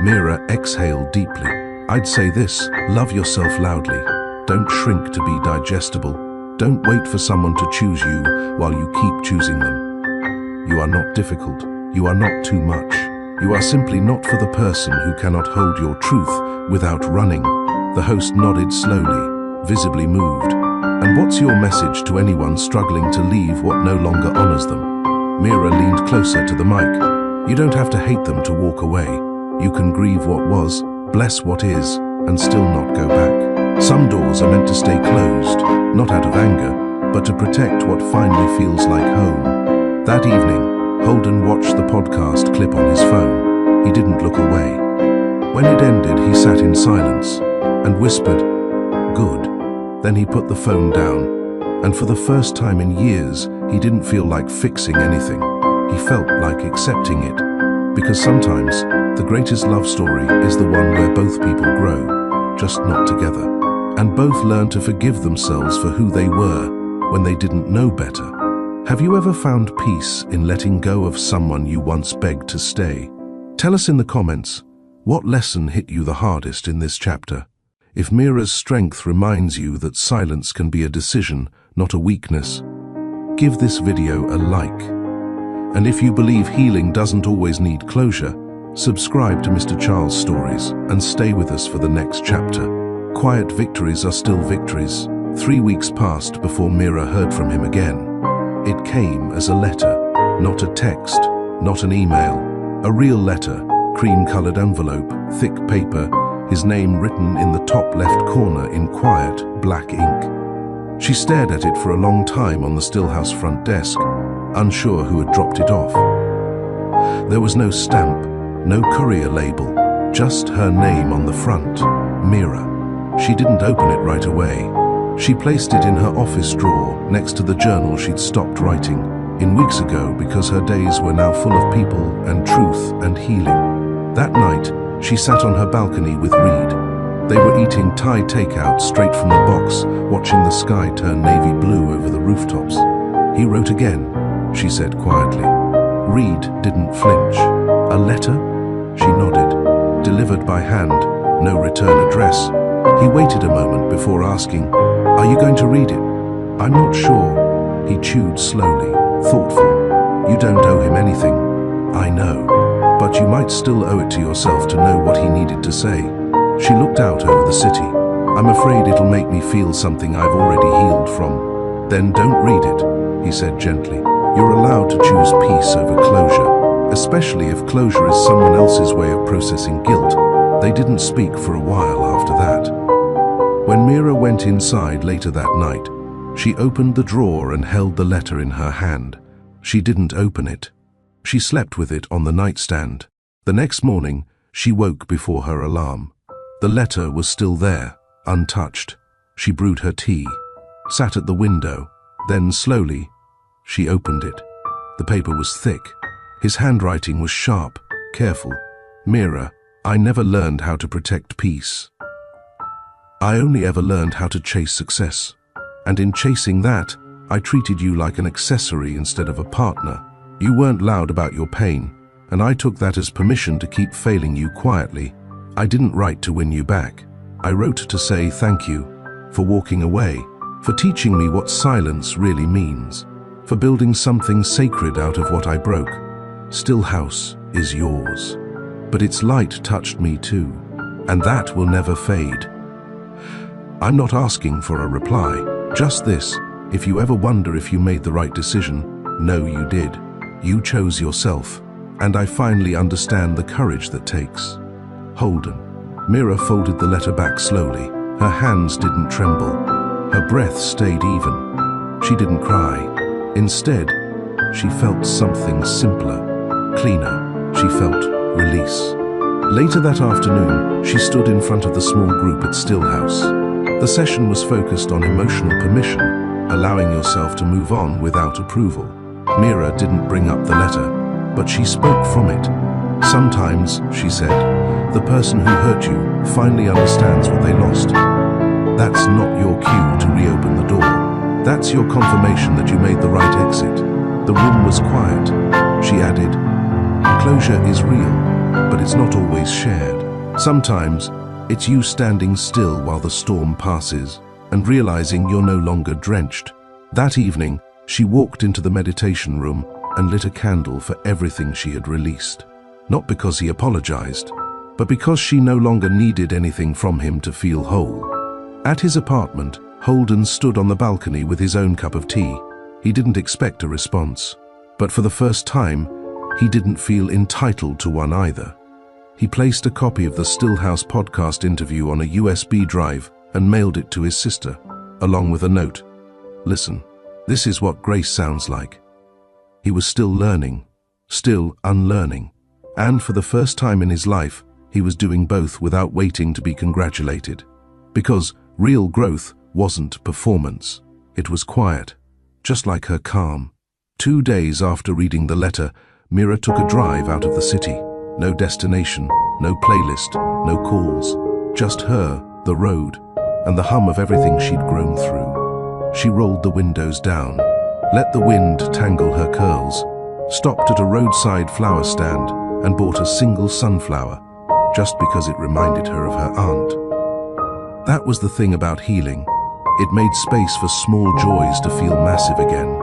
S1: Mira exhaled deeply. "I'd say this: love yourself loudly. Don't shrink to be digestible. Don't wait for someone to choose you while you keep choosing them. You are not difficult. You are not too much. You are simply not for the person who cannot hold your truth without running." The host nodded slowly, visibly moved. And what's your message to anyone struggling to leave what no longer honors them? Mira leaned closer to the mic. You don't have to hate them to walk away. You can grieve what was, bless what is, and still not go back. Some doors are meant to stay closed, not out of anger, but to protect what finally feels like home. That evening, Holden watched the podcast clip on his phone. He didn't look away. When it ended, he sat in silence and whispered, "Good." Then he put the phone down, and for the first time in years, he didn't feel like fixing anything. He felt like accepting it. Because sometimes, the greatest love story is the one where both people grow, just not together, and both learn to forgive themselves for who they were when they didn't know better. Have you ever found peace in letting go of someone you once begged to stay? Tell us in the comments, what lesson hit you the hardest in this chapter? If Mira's strength reminds you that silence can be a decision, not a weakness, give this video a like. And if you believe healing doesn't always need closure, subscribe to Mr. Charles Stories and stay with us for the next chapter. Quiet victories are still victories. 3 weeks passed before Mira heard from him again. It came as a letter, not a text, not an email. A real letter, cream-colored envelope, thick paper, his name written in the top left corner in quiet, black ink. She stared at it for a long time on the Stillhouse front desk, unsure who had dropped it off. There was no stamp, no courier label, just her name on the front, Mira. She didn't open it right away. She placed it in her office drawer next to the journal she'd stopped writing in weeks ago because her days were now full of people and truth and healing. That night, she sat on her balcony with Reed. They were eating Thai takeout straight from the box, watching the sky turn navy blue over the rooftops. "He wrote again," she said quietly. Reed didn't flinch. "A letter?" She nodded. "Delivered by hand, no return address." He waited a moment before asking, "Are you going to read it?" "I'm not sure." He chewed slowly, thoughtful. "You don't owe him anything." "I know. But you might still owe it to yourself to know what he needed to say." She looked out over the city. "I'm afraid it'll make me feel something I've already healed from." "Then don't read it," he said gently. "You're allowed to choose peace over closure, especially if closure is someone else's way of processing guilt." They didn't speak for a while after that. When Mira went inside later that night, she opened the drawer and held the letter in her hand. She didn't open it. She slept with it on the nightstand. The next morning, she woke before her alarm. The letter was still there, untouched. She brewed her tea, sat at the window, then slowly, she opened it. The paper was thick. His handwriting was sharp, careful. "Mira, I never learned how to protect peace. I only ever learned how to chase success. And in chasing that, I treated you like an accessory instead of a partner. You weren't loud about your pain, and I took that as permission to keep failing you quietly. I didn't write to win you back. I wrote to say thank you for walking away, for teaching me what silence really means, for building something sacred out of what I broke. Stillhouse is yours. But its light touched me too, and that will never fade. I'm not asking for a reply, just this: if you ever wonder if you made the right decision, know you did. You chose yourself, and I finally understand the courage that takes. Holden." Mira folded the letter back slowly. Her hands didn't tremble. Her breath stayed even. She didn't cry. Instead, she felt something simpler, cleaner. She felt release. Later that afternoon, she stood in front of the small group at Stillhouse. The session was focused on emotional permission, allowing yourself to move on without approval. Mira didn't bring up the letter, but she spoke from it. "Sometimes," she said, "the person who hurt you finally understands what they lost. That's not your cue to reopen the door. That's your confirmation that you made the right exit." The room was quiet. She added, "Closure is real, but it's not always shared. Sometimes, it's you standing still while the storm passes and realizing you're no longer drenched." That evening, she walked into the meditation room and lit a candle for everything she had released. Not because he apologized, but because she no longer needed anything from him to feel whole. At his apartment, Holden stood on the balcony with his own cup of tea. He didn't expect a response. But for the first time, he didn't feel entitled to one either. He placed a copy of the Stillhouse podcast interview on a USB drive and mailed it to his sister, along with a note. Listen, this is what grace sounds like. He was still learning, still unlearning, and for the first time in his life, he was doing both without waiting to be congratulated. Because real growth wasn't performance. It was quiet, just like her calm. 2 days after reading the letter, Mira took a drive out of the city. No destination, no playlist, no calls. Just her, the road, and the hum of everything she'd grown through. She rolled the windows down, let the wind tangle her curls, stopped at a roadside flower stand and bought a single sunflower, just because it reminded her of her aunt. That was the thing about healing. It made space for small joys to feel massive again.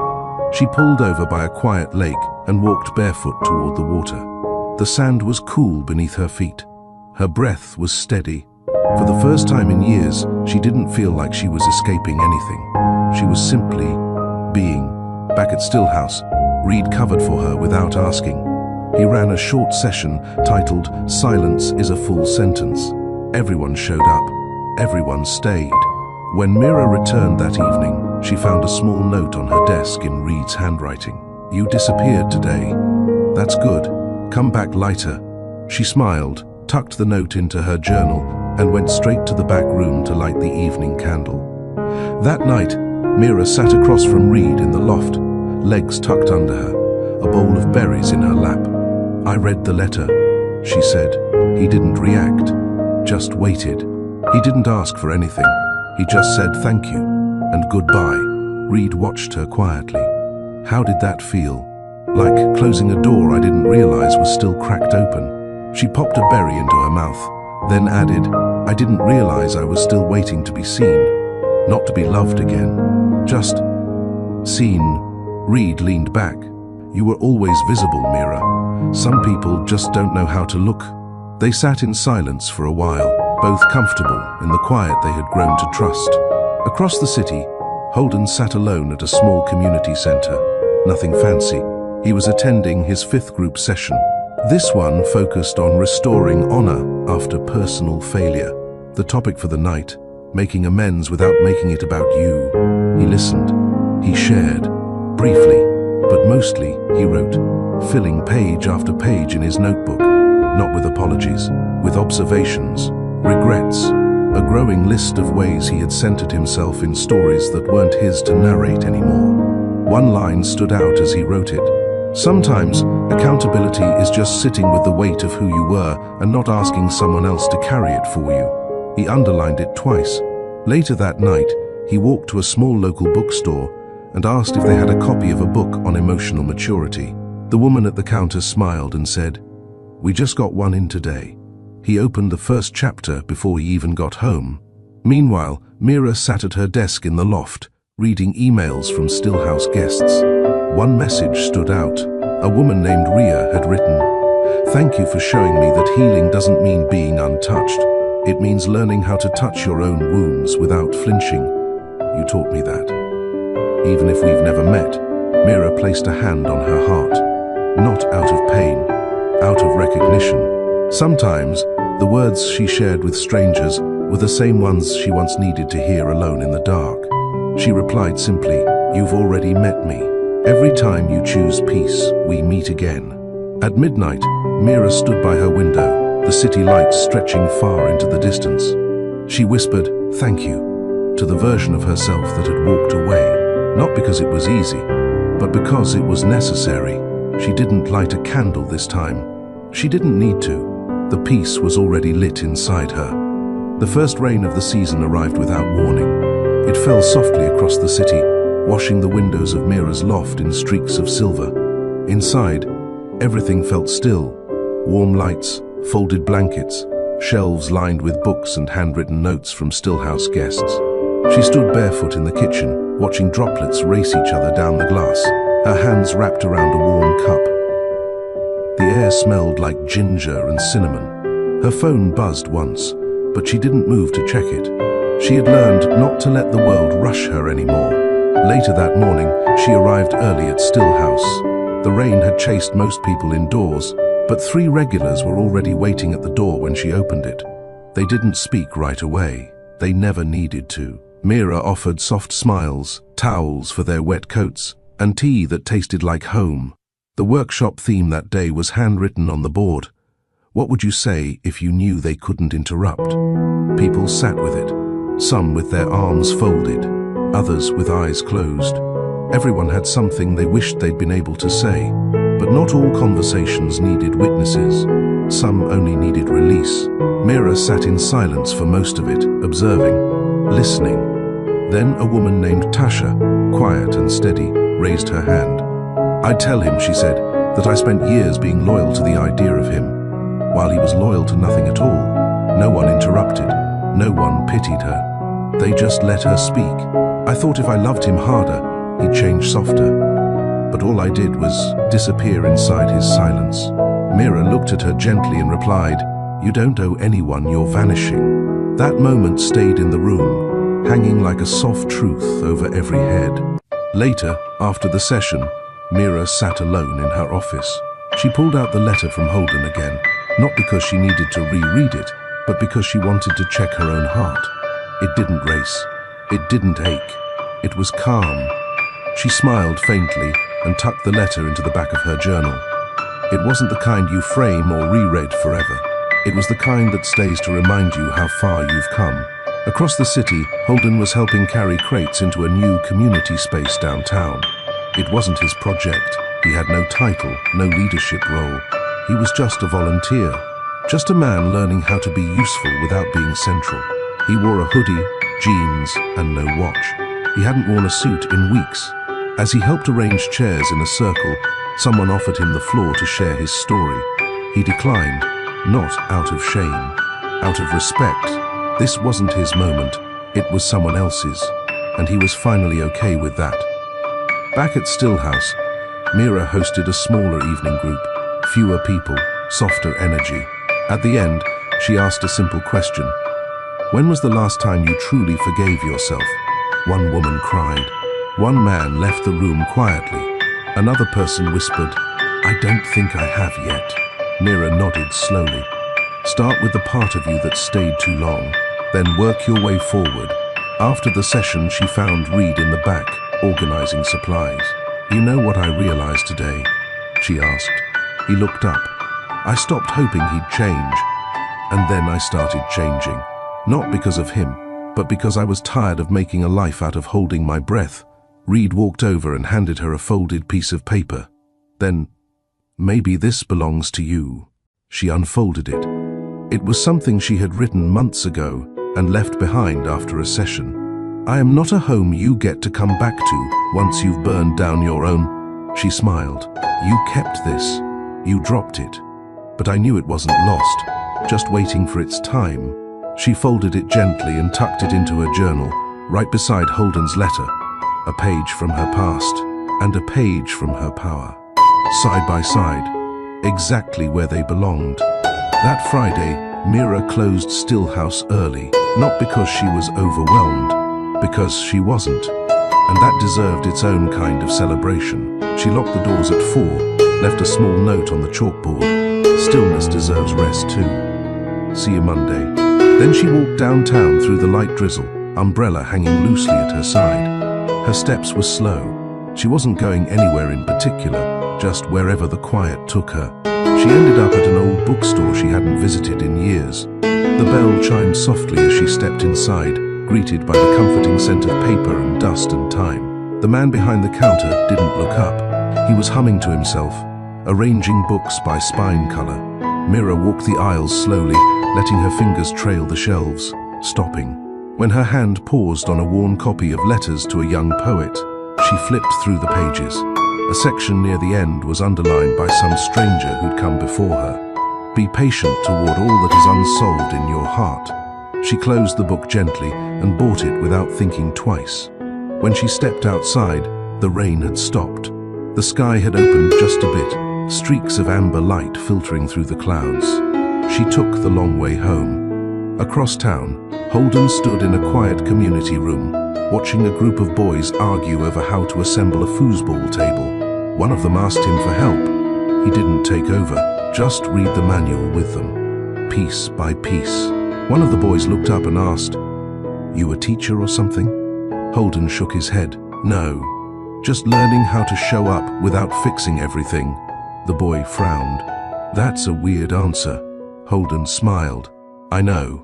S1: She pulled over by a quiet lake and walked barefoot toward the water. The sand was cool beneath her feet. Her breath was steady. For the first time in years, she didn't feel like she was escaping anything. She was simply being. Back at Stillhouse, Reed covered for her without asking. He ran a short session titled "Silence is a Full Sentence." Everyone showed up. Everyone stayed. When Mira returned that evening, she found a small note on her desk in Reed's handwriting. "You disappeared today. That's good. Come back lighter." She smiled, tucked the note into her journal, and went straight to the back room to light the evening candle. That night, Mira sat across from Reed in the loft, legs tucked under her, a bowl of berries in her lap. "I read the letter," she said. He didn't react, just waited. He didn't ask for anything. He just said thank you and goodbye. Reed watched her quietly. How did that feel? Like closing a door I didn't realize was still cracked open. She popped a berry into her mouth, then added, "I didn't realize I was still waiting to be seen, not to be loved again. Just seen." Reed leaned back. "You were always visible, Mira. Some people just don't know how to look." They sat in silence for a while, both comfortable in the quiet they had grown to trust. Across the city, Holden sat alone at a small community center. Nothing fancy. He was attending his 5th group session. This one focused on restoring honor after personal failure. The topic for the night, making amends without making it about you. He listened. He shared. Briefly, but mostly, he wrote, filling page after page in his notebook, not with apologies, with observations, regrets, a growing list of ways he had centered himself in stories that weren't his to narrate anymore. One line stood out as he wrote it. "Sometimes, accountability is just sitting with the weight of who you were and not asking someone else to carry it for you." He underlined it twice. Later that night, he walked to a small local bookstore and asked if they had a copy of a book on emotional maturity. The woman at the counter smiled and said, "We just got one in today." He opened the first chapter before he even got home. Meanwhile, Mira sat at her desk in the loft, reading emails from Stillhouse guests. One message stood out. A woman named Ria had written, "Thank you for showing me that healing doesn't mean being untouched. It means learning how to touch your own wounds without flinching. You taught me that." Even if we've never met, Mira placed a hand on her heart. Not out of pain, out of recognition. Sometimes, the words she shared with strangers were the same ones she once needed to hear alone in the dark. She replied simply, "You've already met me. Every time you choose peace, we meet again." At midnight, Mira stood by her window, the city lights stretching far into the distance. She whispered, "Thank you," to the version of herself that had walked away, not because it was easy, but because it was necessary. She didn't light a candle this time. She didn't need to. The peace was already lit inside her. The first rain of the season arrived without warning. It fell softly across the city, washing the windows of Mira's loft in streaks of silver. Inside, everything felt still. Warm lights, folded blankets, shelves lined with books and handwritten notes from Stillhouse guests. She stood barefoot in the kitchen, watching droplets race each other down the glass, her hands wrapped around a warm cup. The air smelled like ginger and cinnamon. Her phone buzzed once, but she didn't move to check it. She had learned not to let the world rush her anymore. Later that morning, she arrived early at Stillhouse. The rain had chased most people indoors, but 3 regulars were already waiting at the door when she opened it. They didn't speak right away. They never needed to. Mira offered soft smiles, towels for their wet coats, and tea that tasted like home. The workshop theme that day was handwritten on the board. What would you say if you knew they couldn't interrupt? People sat with it, some with their arms folded, others with eyes closed. Everyone had something they wished they'd been able to say, but not all conversations needed witnesses. Some only needed release. Mira sat in silence for most of it, observing, listening. Then a woman named Tasha, quiet and steady, raised her hand. "I'd tell him," she said, "that I spent years being loyal to the idea of him, while he was loyal to nothing at all." No one interrupted. No one pitied her. They just let her speak. "I thought if I loved him harder, he'd change softer. But all I did was disappear inside his silence." Mira looked at her gently and replied, "You don't owe anyone your vanishing." That moment stayed in the room, hanging like a soft truth over every head. Later, after the session, Mira sat alone in her office. She pulled out the letter from Holden again, not because she needed to reread it, but because she wanted to check her own heart. It didn't race. It didn't ache. It was calm. She smiled faintly and tucked the letter into the back of her journal. It wasn't the kind you frame or reread forever. It was the kind that stays to remind you how far you've come. Across the city, Holden was helping carry crates into a new community space downtown. It wasn't his project. He had no title, no leadership role. He was just a volunteer, just a man learning how to be useful without being central. He wore a hoodie, jeans, and no watch. He hadn't worn a suit in weeks. As he helped arrange chairs in a circle, someone offered him the floor to share his story. He declined, not out of shame, out of respect. This wasn't his moment, it was someone else's, and he was finally okay with that. Back at Stillhouse, Mira hosted a smaller evening group, fewer people, softer energy. At the end, she asked a simple question. "When was the last time you truly forgave yourself?" One woman cried. One man left the room quietly. Another person whispered, "I don't think I have yet." Mira nodded slowly. "Start with the part of you that stayed too long, then work your way forward." After the session, she found Reed in the back, organizing supplies. "You know what I realized today?" she asked. He looked up. "I stopped hoping he'd change, and then I started changing. Not because of him, but because I was tired of making a life out of holding my breath." Reed walked over and handed her a folded piece of paper. Then, "Maybe this belongs to you." She unfolded it. It was something she had written months ago and left behind after a session. "I am not a home you get to come back to once you've burned down your own." She smiled. "You kept this. You dropped it. But I knew it wasn't lost, just waiting for its time." She folded it gently and tucked it into her journal, right beside Holden's letter. A page from her past, and a page from her power. Side by side, exactly where they belonged. That Friday, Mira closed Stillhouse early, not because she was overwhelmed, because she wasn't. And that deserved its own kind of celebration. She locked the doors at 4, left a small note on the chalkboard. "Stillness deserves rest too. See you Monday." Then she walked downtown through the light drizzle, umbrella hanging loosely at her side. Her steps were slow. She wasn't going anywhere in particular, just wherever the quiet took her. She ended up at an old bookstore she hadn't visited in years. The bell chimed softly as she stepped inside, greeted by the comforting scent of paper and dust and time. The man behind the counter didn't look up. He was humming to himself, arranging books by spine color. Mira walked the aisles slowly, letting her fingers trail the shelves, stopping. When her hand paused on a worn copy of Letters to a Young Poet, she flipped through the pages. A section near the end was underlined by some stranger who'd come before her. "Be patient toward all that is unsolved in your heart." She closed the book gently and bought it without thinking twice. When she stepped outside, the rain had stopped. The sky had opened just a bit, streaks of amber light filtering through the clouds. She took the long way home. Across town, Holden stood in a quiet community room, watching a group of boys argue over how to assemble a foosball table. One of them asked him for help. He didn't take over, just read the manual with them, piece by piece. One of the boys looked up and asked, "You a teacher or something?" Holden shook his head. "No, just learning how to show up without fixing everything." The boy frowned. "That's a weird answer." Holden smiled. "I know.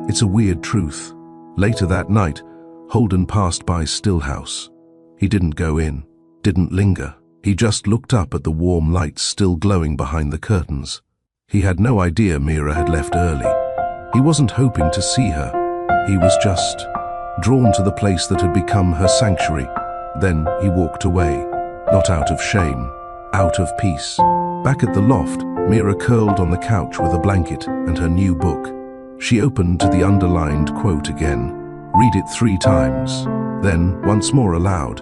S1: It's a weird truth." Later that night, Holden passed by Stillhouse. He didn't go in, didn't linger. He just looked up at the warm lights still glowing behind the curtains. He had no idea Mira had left early. He wasn't hoping to see her. He was just drawn to the place that had become her sanctuary. Then he walked away, not out of shame, out of peace. Back at the loft, Mira curled on the couch with a blanket and her new book. She opened to the underlined quote again, read it 3 times, then once more aloud.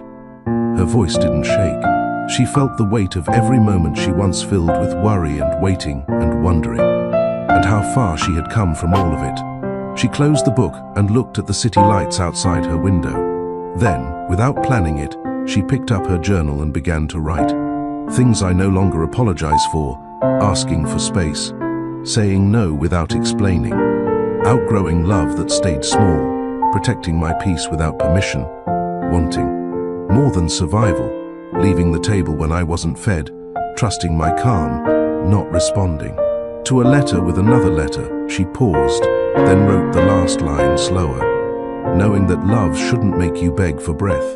S1: Her voice didn't shake. She felt the weight of every moment she once filled with worry and waiting and wondering, and how far she had come from all of it. She closed the book and looked at the city lights outside her window. Then, without planning it, she picked up her journal and began to write. Things I no longer apologize for, asking for space, saying no without explaining, outgrowing love that stayed small, protecting my peace without permission, wanting more than survival, leaving the table when I wasn't fed, trusting my calm, not responding. To a letter with another letter, she paused, then wrote the last line slower, knowing that love shouldn't make you beg for breath.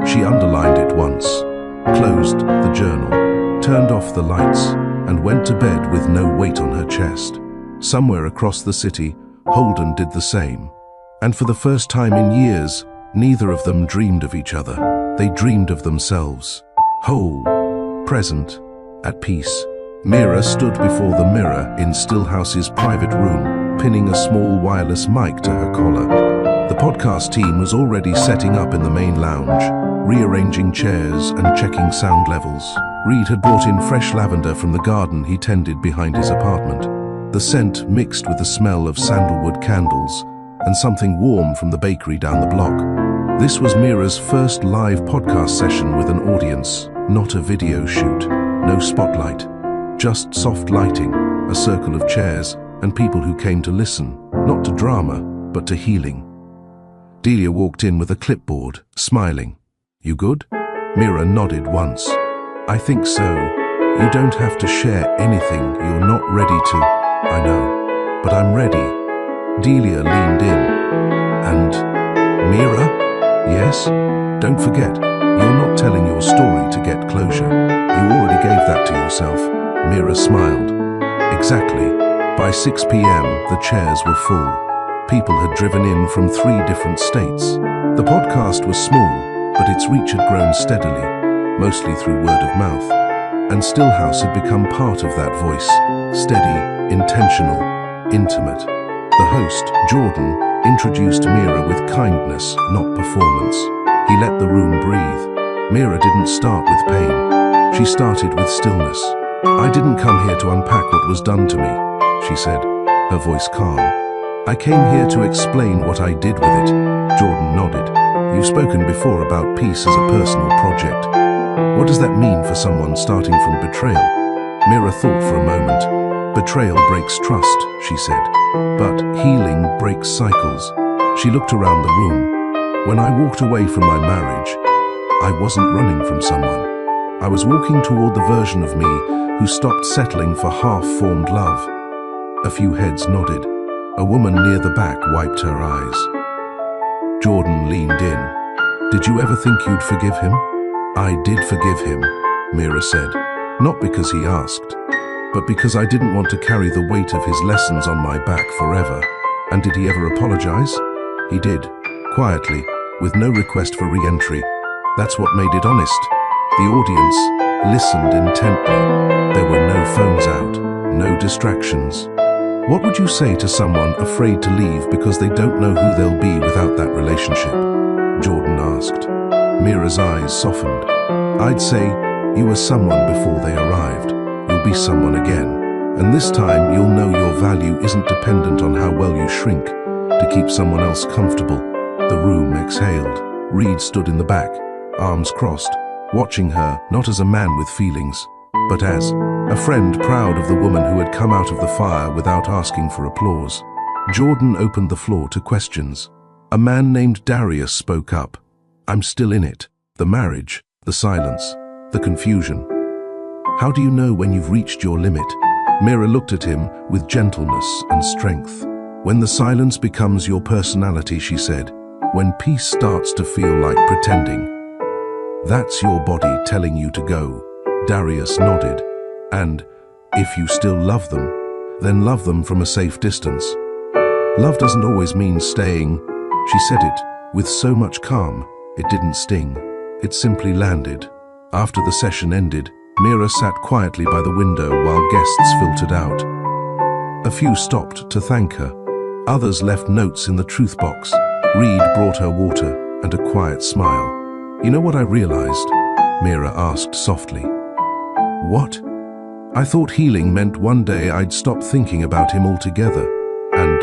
S1: She underlined it once, closed the journal, turned off the lights, and went to bed with no weight on her chest. Somewhere across the city, Holden did the same. And for the first time in years, neither of them dreamed of each other. They dreamed of themselves, whole, present, at peace. Mira stood before the mirror in Stillhouse's private room, pinning a small wireless mic to her collar. The podcast team was already setting up in the main lounge, rearranging chairs and checking sound levels. Reed had brought in fresh lavender from the garden he tended behind his apartment. The scent mixed with the smell of sandalwood candles and something warm from the bakery down the block. This was Mira's first live podcast session with an audience, not a video shoot. No spotlight, just soft lighting, a circle of chairs, and people who came to listen, not to drama, but to healing. Delia walked in with a clipboard, smiling. "You good?" Mira nodded once. "I think so. You don't have to share anything you're not ready to." "I know, but I'm ready." Delia leaned in. "And Mira?" "Yes? Don't forget, you're not telling your story to get closure. You already gave that to yourself." Mira smiled. "Exactly." By 6 p.m., the chairs were full. People had driven in from 3 different states. The podcast was small, but its reach had grown steadily, mostly through word of mouth. And Stillhouse had become part of that voice, steady, intentional, intimate. The host, Jordan, introduced Mira with kindness, not performance. He let the room breathe. Mira didn't start with pain. She started with stillness. "I didn't come here to unpack what was done to me," she said, her voice calm. "I came here to explain what I did with it." Jordan nodded. "You've spoken before about peace as a personal project. What does that mean for someone starting from betrayal?" Mira thought for a moment. "Betrayal breaks trust," she said, "but healing breaks cycles." She looked around the room. "When I walked away from my marriage, I wasn't running from someone. I was walking toward the version of me who stopped settling for half-formed love." A few heads nodded. A woman near the back wiped her eyes. Jordan leaned in. "Did you ever think you'd forgive him?" "I did forgive him," Mira said, "not because he asked, but because I didn't want to carry the weight of his lessons on my back forever." "And did he ever apologize?" "He did, quietly, with no request for re-entry. That's what made it honest." The audience listened intently. There were no phones out, no distractions. What would you say to someone afraid to leave because they don't know who they'll be without that relationship? Jordan asked. Mira's eyes softened. "I'd say, you were someone before they arrived. You'll be someone again. And this time you'll know your value isn't dependent on how well you shrink. to keep someone else comfortable. The room exhaled. Reed stood in the back, arms crossed, watching her not as a man with feelings, but as a friend proud of the woman who had come out of the fire without asking for applause. Jordan opened the floor to questions. A man named Darius spoke up. "I'm still in it. The marriage, the silence, the confusion. How do you know when you've reached your limit?" Mira looked at him with gentleness and strength. "When the silence becomes your personality," she said. "When peace starts to feel like pretending. That's your body telling you to go." Darius nodded. "And if you still love them, then love them from a safe distance. Love doesn't always mean staying." She said it with so much calm, it didn't sting. It simply landed. After the session ended, Mira sat quietly by the window while guests filtered out. A few stopped to thank her. Others left notes in the truth box. Reed brought her water and a quiet smile. "You know what I realized?" Mira asked softly. "What?" "I thought healing meant one day I'd stop thinking about him altogether. And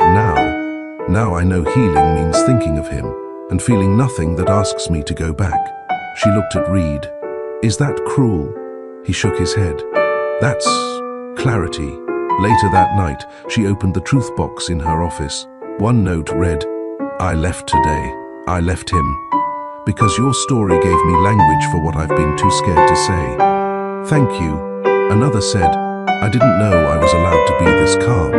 S1: now I know healing means thinking of him and feeling nothing that asks me to go back." She looked at Reed. "Is that cruel?" He shook his head. "That's clarity." Later that night, she opened the truth box in her office. One note read, "I left today. I left him. Because your story gave me language for what I've been too scared to say. Thank you." Another said, "I didn't know I was allowed to be this calm."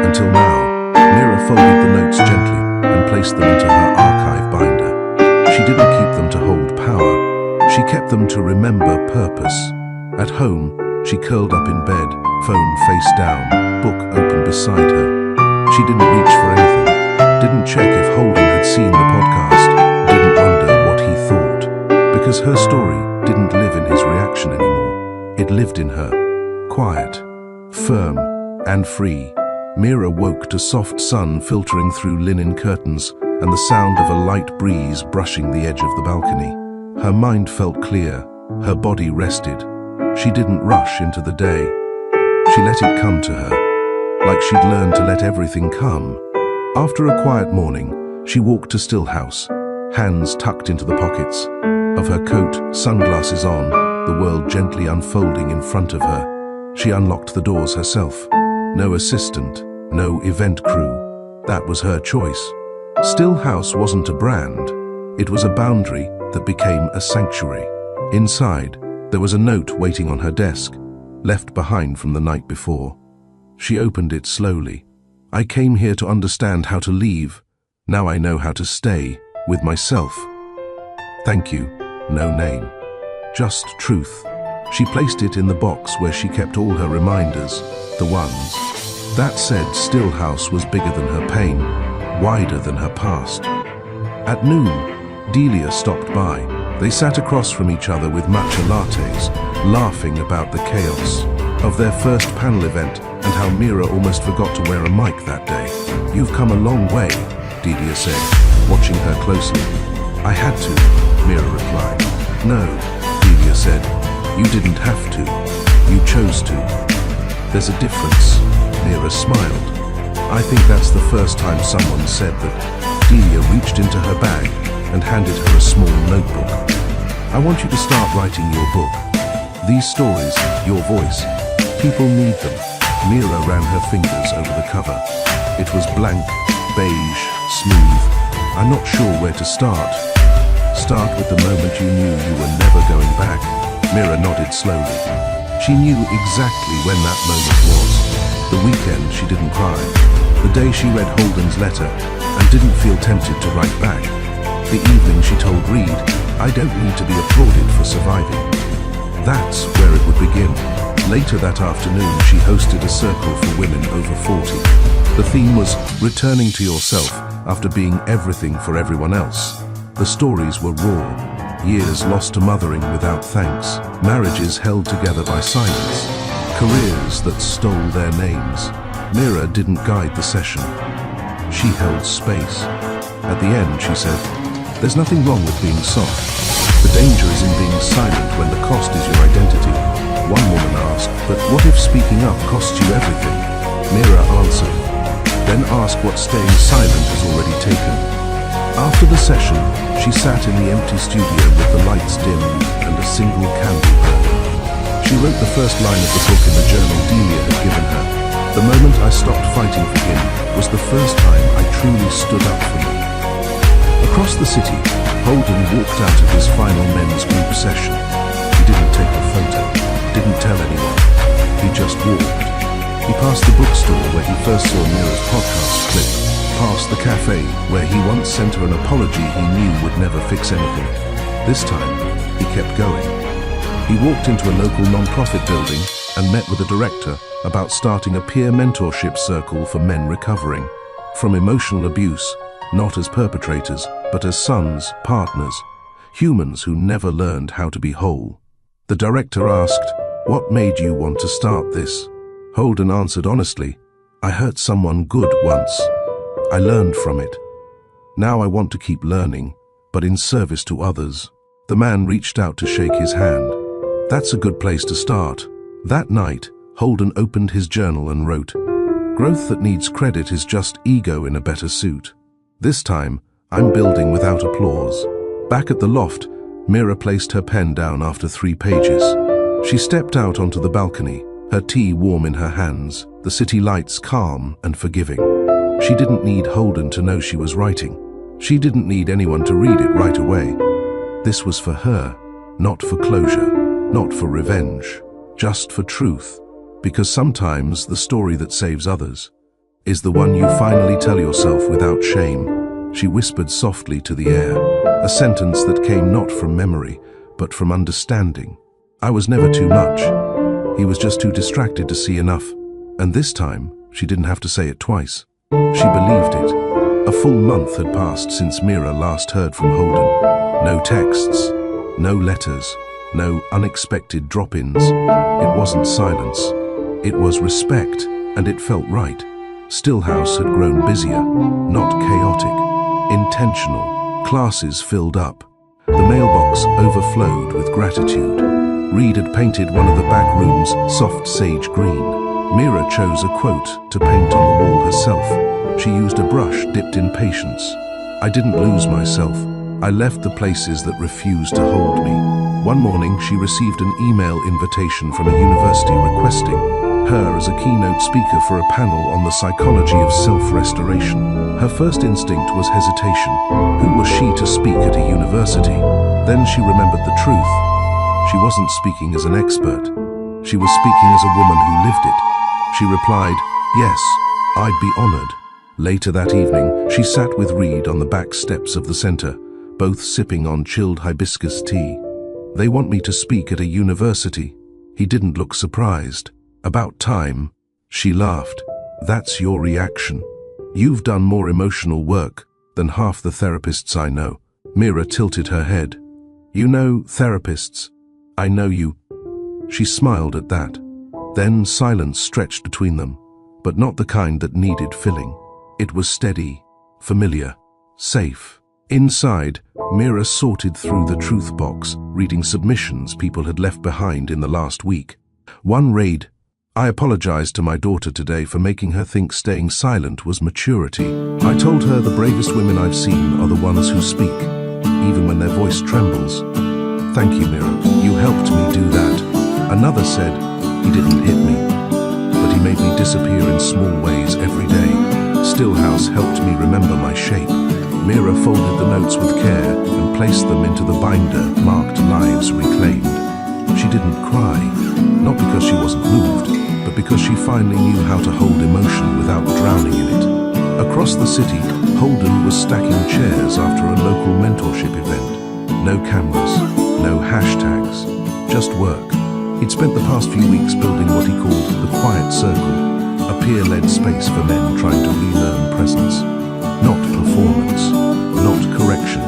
S1: Until now, Mira folded the notes gently and placed them into her archive binder. She didn't keep them to hold power. She kept them to remember purpose. At home, she curled up in bed, phone face down, book open beside her. She didn't reach for anything, didn't check if Holden had seen the podcast, didn't wonder what he thought, because her story didn't live in his reaction anymore. It lived in her, quiet, firm, and free. Mira woke to soft sun filtering through linen curtains and the sound of a light breeze brushing the edge of the balcony. Her mind felt clear, her body rested. She didn't rush into the day. She let it come to her, like she'd learned to let everything come. After a quiet morning, she walked to Stillhouse, hands tucked into the pockets of her coat, sunglasses on, the world gently unfolding in front of her. She unlocked the doors herself. No assistant, no event crew. That was her choice. Stillhouse wasn't a brand. It was a boundary that became a sanctuary. Inside, there was a note waiting on her desk, left behind from the night before. She opened it slowly. "I came here to understand how to leave. Now I know how to stay with myself. Thank you." No name. Just truth. She placed it in the box where she kept all her reminders, the ones. That said, Stillhouse was bigger than her pain, wider than her past. At noon, Delia stopped by. They sat across from each other with matcha lattes, laughing about the chaos of their first panel event and how Mira almost forgot to wear a mic that day. "You've come a long way," Delia said, watching her closely. "I had to," Mira replied. "No," Delia said, "you didn't have to. You chose to. There's a difference." Mira smiled. "I think that's the first time someone said that." Delia reached into her bag and handed her a small notebook. "I want you to start writing your book. These stories, your voice. People need them." Mira ran her fingers over the cover. It was blank, beige, smooth. "I'm not sure where to start." "Start with the moment you knew you were never going back." Mira nodded slowly. She knew exactly when that moment was. The weekend she didn't cry. The day she read Holden's letter and didn't feel tempted to write back. The evening she told Reed, "I don't need to be applauded for surviving." That's where it would begin. Later that afternoon, she hosted a circle for women over 40. The theme was returning to yourself after being everything for everyone else. The stories were raw. Years lost to mothering without thanks. Marriages held together by silence. Careers that stole their names. Mira didn't guide the session. She held space. At the end, she said, "There's nothing wrong with being soft. The danger is in being silent when the cost is your identity." One woman asked, "But what if speaking up costs you everything?" Mira answered, then ask what staying silent has already taken. After the session, she sat in the empty studio with the lights dimmed and a single candle burning. She wrote the first line of the book in the journal Delia had given her. The moment I stopped fighting for him was the first time I truly stood up for me. Across the city, Holden walked out of his final men's group session. He didn't take a photo, didn't tell anyone. He just walked. He passed the bookstore where he first saw Mira's podcast clip, past the cafe where he once sent her an apology he knew would never fix anything. This time, he kept going. He walked into a local non-profit building and met with a director about starting a peer mentorship circle for men recovering from emotional abuse, not as perpetrators, but as sons, partners, humans who never learned how to be whole. The director asked, "What made you want to start this?" Holden answered honestly, "I hurt someone good once. I learned from it. Now I want to keep learning, but in service to others." The man reached out to shake his hand. "That's a good place to start." That night, Holden opened his journal and wrote, "Growth that needs credit is just ego in a better suit. This time, I'm building without applause." Back at the loft, Mira placed her pen down after 3 pages. She stepped out onto the balcony, her tea warm in her hands, the city lights calm and forgiving. She didn't need Holden to know she was writing. She didn't need anyone to read it right away. This was for her, not for closure, not for revenge, just for truth. Because sometimes the story that saves others is the one you finally tell yourself without shame. She whispered softly to the air, a sentence that came not from memory, but from understanding. "I was never too much. He was just too distracted to see enough." And this time, she didn't have to say it twice. She believed it. A full month had passed since Mira last heard from Holden. No texts, no letters, no unexpected drop-ins. It wasn't silence. It was respect, and it felt right. Stillhouse had grown busier, not chaotic, intentional. Classes filled up. The mailbox overflowed with gratitude. Reed had painted one of the back rooms soft sage green. Mira chose a quote to paint on the wall herself. She used a brush dipped in patience. "I didn't lose myself. I left the places that refused to hold me." One morning, she received an email invitation from a university requesting her as a keynote speaker for a panel on the psychology of self-restoration. Her first instinct was hesitation. Who was she to speak at a university? Then she remembered the truth. She wasn't speaking as an expert. She was speaking as a woman who lived it. She replied, "Yes, I'd be honored." Later that evening, she sat with Reed on the back steps of the center, both sipping on chilled hibiscus tea. "They want me to speak at a university." He didn't look surprised. "About time." She laughed. "That's your reaction. You've done more emotional work than half the therapists I know." Mira tilted her head. "You know therapists. I know you." She smiled at that. Then silence stretched between them, but not the kind that needed filling. It was steady, familiar, safe. Inside, Mira sorted through the truth box, reading submissions people had left behind in the last week. One read, "I apologized to my daughter today for making her think staying silent was maturity. I told her the bravest women I've seen are the ones who speak, even when their voice trembles. Thank you, Mira. You helped me do that." Another said, "He didn't hit me, but he made me disappear in small ways every day. Stillhouse helped me remember my shape." Mira folded the notes with care and placed them into the binder marked Lives Reclaimed. She didn't cry, not because she wasn't moved, but because she finally knew how to hold emotion without drowning in it. Across the city, Holden was stacking chairs after a local mentorship event. No cameras, no hashtags, just work. He'd spent the past few weeks building what he called the Quiet Circle, a peer-led space for men trying to relearn presence. Not performance, not correction,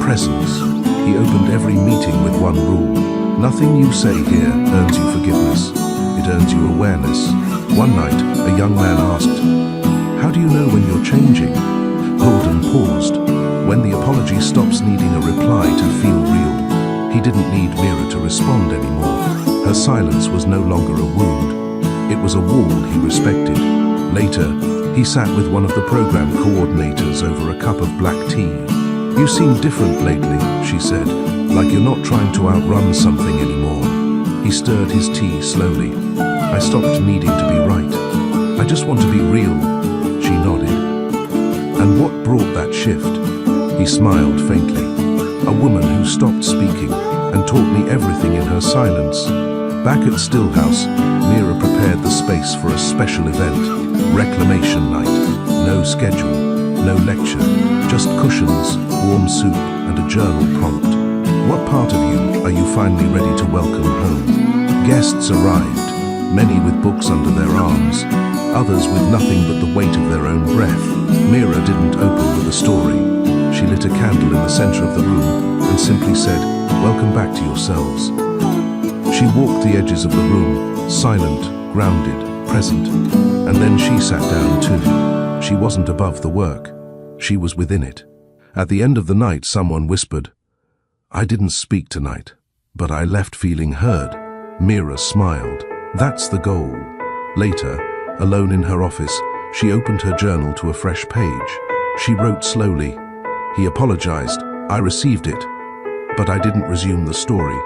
S1: presence. He opened every meeting with one rule. Nothing you say here earns you forgiveness. It earns you awareness. One night, a young man asked, "How do you know when you're changing?" Holden paused. When the apology stops needing a reply to feel real, he didn't need Mira to respond anymore. Her silence was no longer a wound. It was a wall he respected. Later, He sat with one of the program coordinators over a cup of black tea. "You seem different lately," she said, "like you're not trying to outrun something anymore." He stirred his tea slowly. "I stopped needing to be right. I just want to be real," she nodded. "And what brought that shift?" He smiled faintly. "A woman who stopped speaking and taught me everything in her silence." Back at Stillhouse, Mira prepared the space for a special event. Reclamation night. No schedule, no lecture, just cushions, warm soup, and a journal prompt. What part of you are you finally ready to welcome home? Guests arrived, many with books under their arms, others with nothing but the weight of their own breath. Mira didn't open with a story. She lit a candle in the center of the room and simply said, "Welcome back to yourselves." She walked the edges of the room, silent, grounded, present, and then she sat down too. She wasn't above the work. She was within it. At the end of the night, someone whispered, "I didn't speak tonight, but I left feeling heard." Mira smiled. That's the goal. Later, alone in her office, she opened her journal to a fresh page. She wrote slowly, "He apologized. I received it, but I didn't resume the story."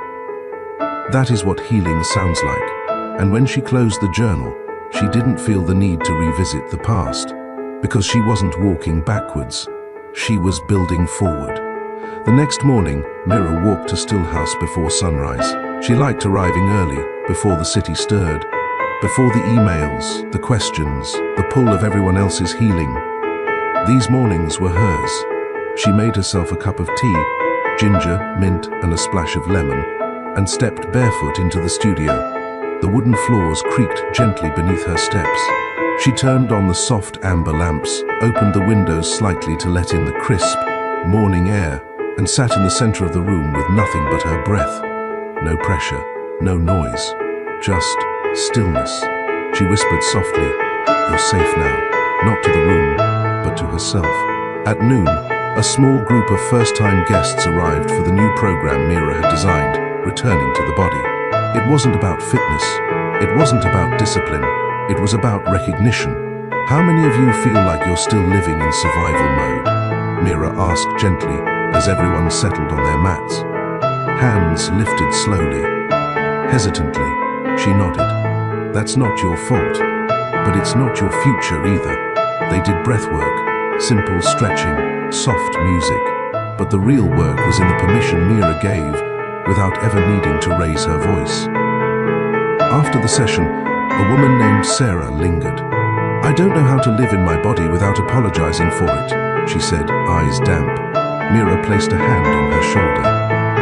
S1: That is what healing sounds like. And when she closed the journal, she didn't feel the need to revisit the past, because she wasn't walking backwards. She was building forward. The next morning, Mira walked to Stillhouse before sunrise. She liked arriving early, before the city stirred, before the emails, the questions, the pull of everyone else's healing. These mornings were hers. She made herself a cup of tea, ginger, mint, and a splash of lemon, and stepped barefoot into the studio. The wooden floors creaked gently beneath her steps. She turned on the soft amber lamps, opened the windows slightly to let in the crisp, morning air, and sat in the center of the room with nothing but her breath. No pressure, no noise, just stillness. She whispered softly, "You're safe now," not to the room, but to herself. At noon, a small group of first-time guests arrived for the new program Mira had designed, Returning to the Body. It wasn't about fitness. It wasn't about discipline. It was about recognition. "How many of you feel like you're still living in survival mode?" Mira asked gently as everyone settled on their mats. Hands lifted slowly. Hesitantly, she nodded. "That's not your fault, but it's not your future either." They did breathwork, simple stretching, soft music. But the real work was in the permission Mira gave without ever needing to raise her voice. After the session, a woman named Sarah lingered. "I don't know how to live in my body without apologizing for it," she said, eyes damp. Mira placed a hand on her shoulder.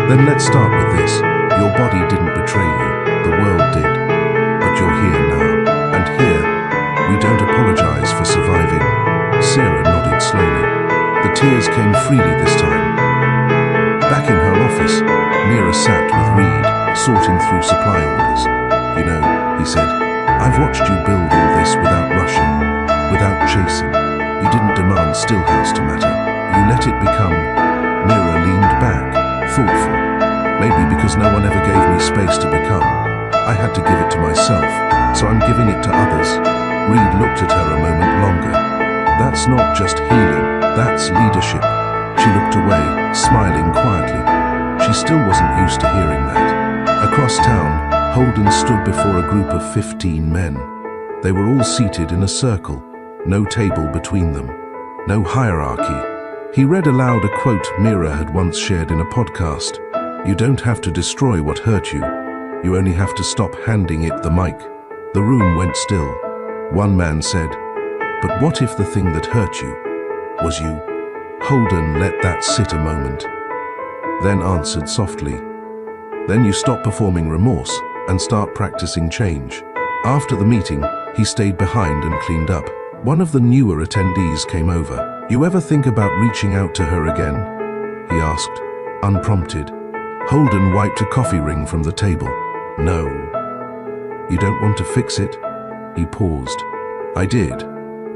S1: "Then let's start with this. Your body didn't betray you. The world did. But you're here now. And here, we don't apologize for surviving." Sarah nodded slowly. The tears came freely this time. Back in her office, Mira sat with Reed, sorting through supply orders. "You know," he said, "I've watched you build all this without rushing, without chasing. You didn't demand Stillhouse to matter. You let it become." Mira leaned back, thoughtful. "Maybe because no one ever gave me space to become. I had to give it to myself, so I'm giving it to others." Reed looked at her a moment longer. "That's not just healing, that's leadership." She looked away, smiling quietly. She still wasn't used to hearing that. Across town, Holden stood before a group of 15 men. They were all seated in a circle, no table between them, no hierarchy. He read aloud a quote Mira had once shared in a podcast. "You don't have to destroy what hurt you. You only have to stop handing it the mic." The room went still. One man said, "But what if the thing that hurt you was you?" Holden let that sit a moment, then answered softly, "Then you stop performing remorse and start practicing change." After the meeting, he stayed behind and cleaned up. One of the newer attendees came over. "You ever think about reaching out to her again?" he asked, unprompted. Holden wiped a coffee ring from the table. "No." "You don't want to fix it?" He paused. "I did.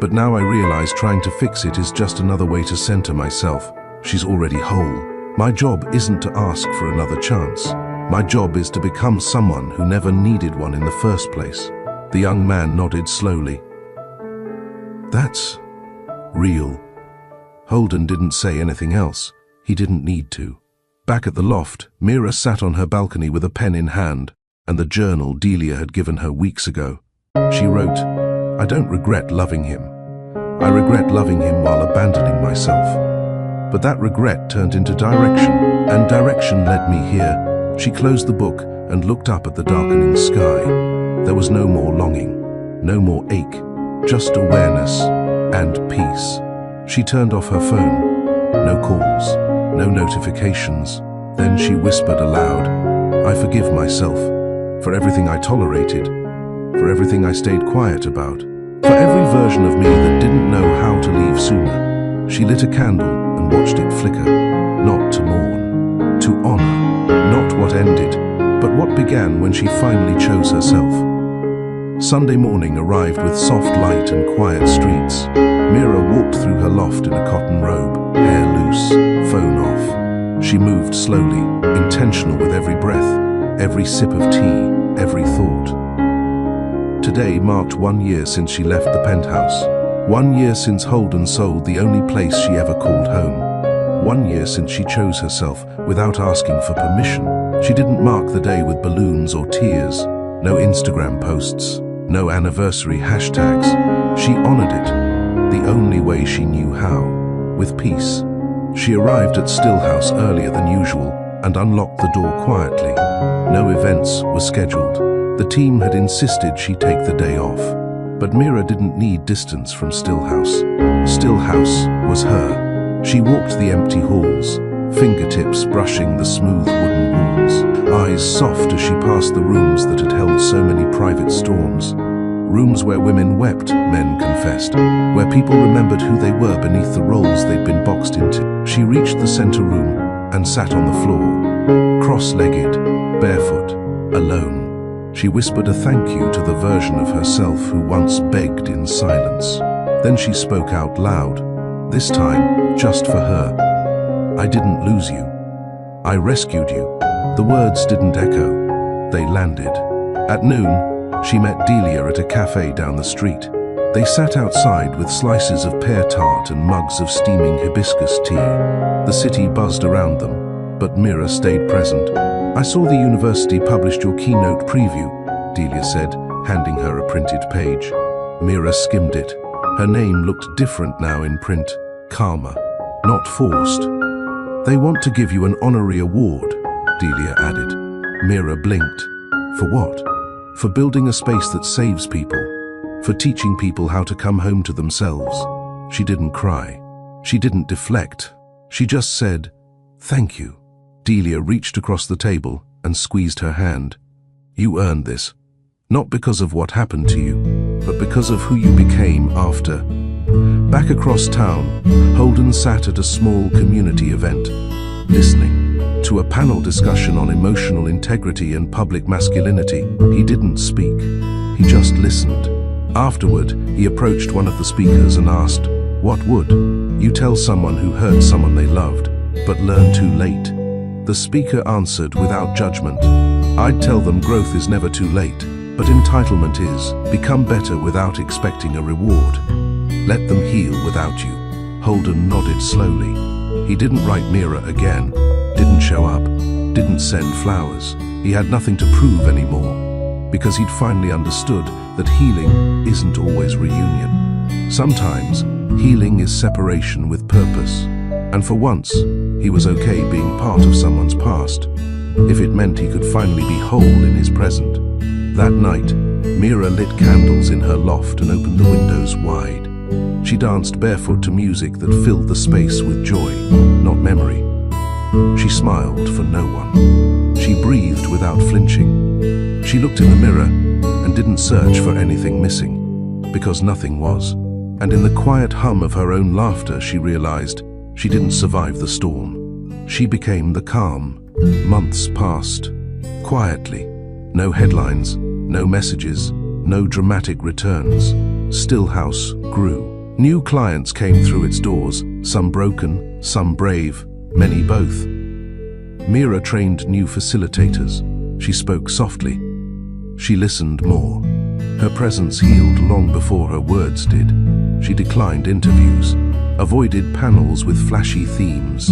S1: But now I realize trying to fix it is just another way to center myself. She's already whole. My job isn't to ask for another chance. My job is to become someone who never needed one in the first place." The young man nodded slowly. That's real. Holden didn't say anything else. He didn't need to. Back at the loft, Mira sat on her balcony with a pen in hand and the journal Delia had given her weeks ago. She wrote, "I don't regret loving him. I regret loving him while abandoning myself." But that regret turned into direction, and direction led me here. She closed the book and looked up at the darkening sky. There was no more longing, no more ache, just awareness and peace. She turned off her phone. No calls, no notifications. Then she whispered aloud, "I forgive myself for everything I tolerated, for everything I stayed quiet about, for every version of me that didn't know how to leave sooner." She lit a candle and watched it flicker, not to mourn, to honor, not what ended, but what began when she finally chose herself. Sunday morning arrived with soft light and quiet streets. Mira walked through her loft in a cotton robe, hair loose, phone off. She moved slowly, intentional with every breath, every sip of tea, every thought. Today marked 1 year since she left the penthouse. 1 year since Holden sold the only place she ever called home. 1 year since she chose herself without asking for permission. She didn't mark the day with balloons or tears, no Instagram posts, no anniversary hashtags. She honored it, the only way she knew how, with peace. She arrived at Stillhouse earlier than usual and unlocked the door quietly. No events were scheduled. The team had insisted she take the day off. But Mira didn't need distance from Stillhouse. Stillhouse was her. She walked the empty halls, fingertips brushing the smooth wooden walls, eyes soft as she passed the rooms that had held so many private storms. Rooms where women wept, men confessed, where people remembered who they were beneath the roles they'd been boxed into. She reached the center room and sat on the floor, cross-legged, barefoot, alone. She whispered a thank you to the version of herself who once begged in silence. Then she spoke out loud, this time just for her. "I didn't lose you. I rescued you." The words didn't echo, they landed. At noon, she met Delia at a cafe down the street. They sat outside with slices of pear tart and mugs of steaming hibiscus tea. The city buzzed around them, but Mira stayed present. "I saw the university published your keynote preview," Delia said, handing her a printed page. Mira skimmed it. Her name looked different now in print, calmer, not forced. "They want to give you an honorary award," Delia added. Mira blinked. "For what?" "For building a space that saves people, for teaching people how to come home to themselves." She didn't cry. She didn't deflect. She just said, "Thank you." Delia reached across the table and squeezed her hand. "You earned this, not because of what happened to you, but because of who you became after." Back across town, Holden sat at a small community event, listening to a panel discussion on emotional integrity and public masculinity. He didn't speak, he just listened. Afterward, he approached one of the speakers and asked, "What would you tell someone who hurt someone they loved, but learned too late?" The speaker answered without judgment, "I'd tell them growth is never too late, but entitlement is. Become better without expecting a reward. Let them heal without you." Holden nodded slowly. He didn't write Mira again, didn't show up, didn't send flowers. He had nothing to prove anymore, because he'd finally understood that healing isn't always reunion. Sometimes, healing is separation with purpose. And for once, he was okay being part of someone's past, if it meant he could finally be whole in his present. That night, Mira lit candles in her loft and opened the windows wide. She danced barefoot to music that filled the space with joy, not memory. She smiled for no one. She breathed without flinching. She looked in the mirror and didn't search for anything missing, because nothing was. And in the quiet hum of her own laughter, she realized she didn't survive the storm. She became the calm. Months passed, quietly. No headlines, no messages, no dramatic returns. Stillhouse grew. New clients came through its doors, some broken, some brave, many both. Mira trained new facilitators. She spoke softly. She listened more. Her presence healed long before her words did. She declined interviews, avoided panels with flashy themes.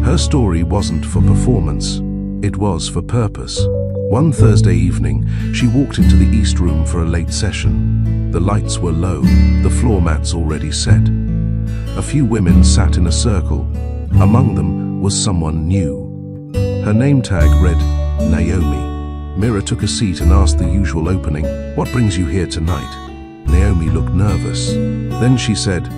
S1: Her story wasn't for performance, it was for purpose. One Thursday evening, she walked into the East Room for a late session. The lights were low, the floor mats already set. A few women sat in a circle. Among them was someone new. Her name tag read Naomi. Mira took a seat and asked the usual opening, "What brings you here tonight?" Naomi looked nervous. Then she said,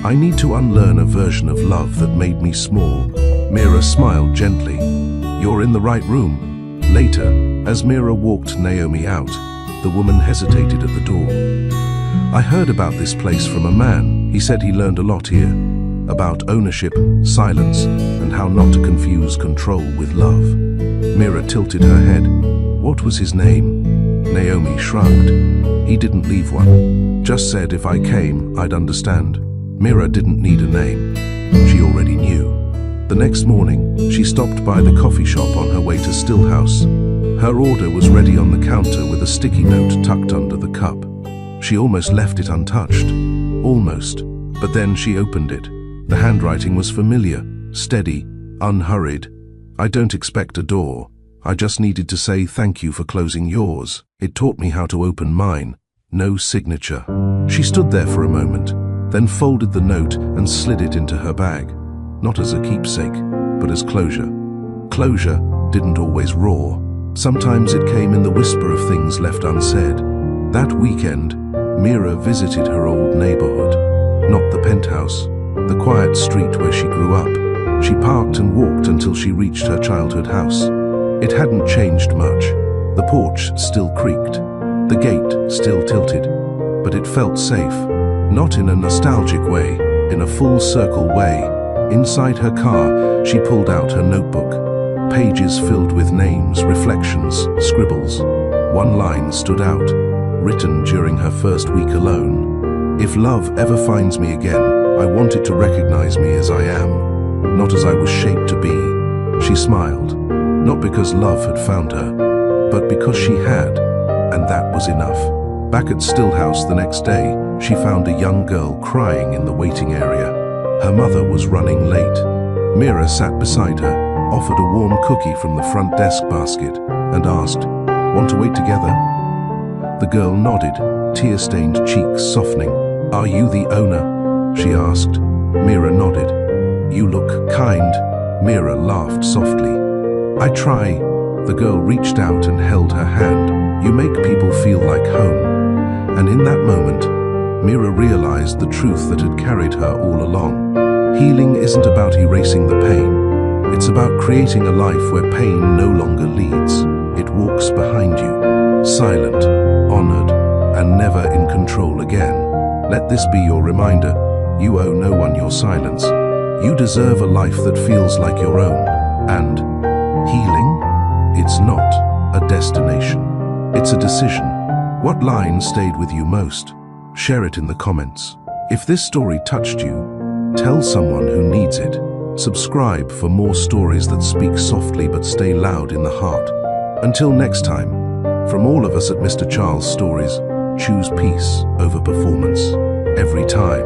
S1: "I need to unlearn a version of love that made me small." Mira smiled gently. "You're in the right room." Later, as Mira walked Naomi out, the woman hesitated at the door. "I heard about this place from a man. He said he learned a lot here, about ownership, silence, and how not to confuse control with love." Mira tilted her head. "What was his name?" Naomi shrugged. "He didn't leave one. Just said if I came, I'd understand." Mira didn't need a name. She already knew. The next morning, she stopped by the coffee shop on her way to Stillhouse. Her order was ready on the counter with a sticky note tucked under the cup. She almost left it untouched. Almost. But then she opened it. The handwriting was familiar, steady, unhurried. "I don't expect a door. I just needed to say thank you for closing yours. It taught me how to open mine. No signature." She stood there for a moment, then folded the note and slid it into her bag. Not as a keepsake, but as closure. Closure didn't always roar. Sometimes it came in the whisper of things left unsaid. That weekend, Mira visited her old neighborhood. Not the penthouse, the quiet street where she grew up. She parked and walked until she reached her childhood house. It hadn't changed much. The porch still creaked. The gate still tilted. But it felt safe. Not in a nostalgic way, in a full-circle way. Inside her car, she pulled out her notebook. Pages filled with names, reflections, scribbles. One line stood out, written during her first week alone. "If love ever finds me again, I want it to recognize me as I am, not as I was shaped to be." She smiled, not because love had found her, but because she had, and that was enough. Back at Stillhouse the next day, she found a young girl crying in the waiting area. Her mother was running late. Mira sat beside her, offered a warm cookie from the front desk basket, and asked, "Want to wait together?" The girl nodded, tear-stained cheeks softening. "Are you the owner?" she asked. Mira nodded. "You look kind." Mira laughed softly. "I try." The girl reached out and held her hand. "You make people feel like home." And in that moment, Mira realized the truth that had carried her all along. Healing isn't about erasing the pain. It's about creating a life where pain no longer leads. It walks behind you, silent, honored, and never in control again. Let this be your reminder. You owe no one your silence. You deserve a life that feels like your own. And healing? It's not a destination. It's a decision. What line stayed with you most? Share it in the comments. If this story touched you, tell someone who needs it. Subscribe for more stories that speak softly but stay loud in the heart. Until next time, from all of us at Mr. Charles Stories, choose peace over performance every time.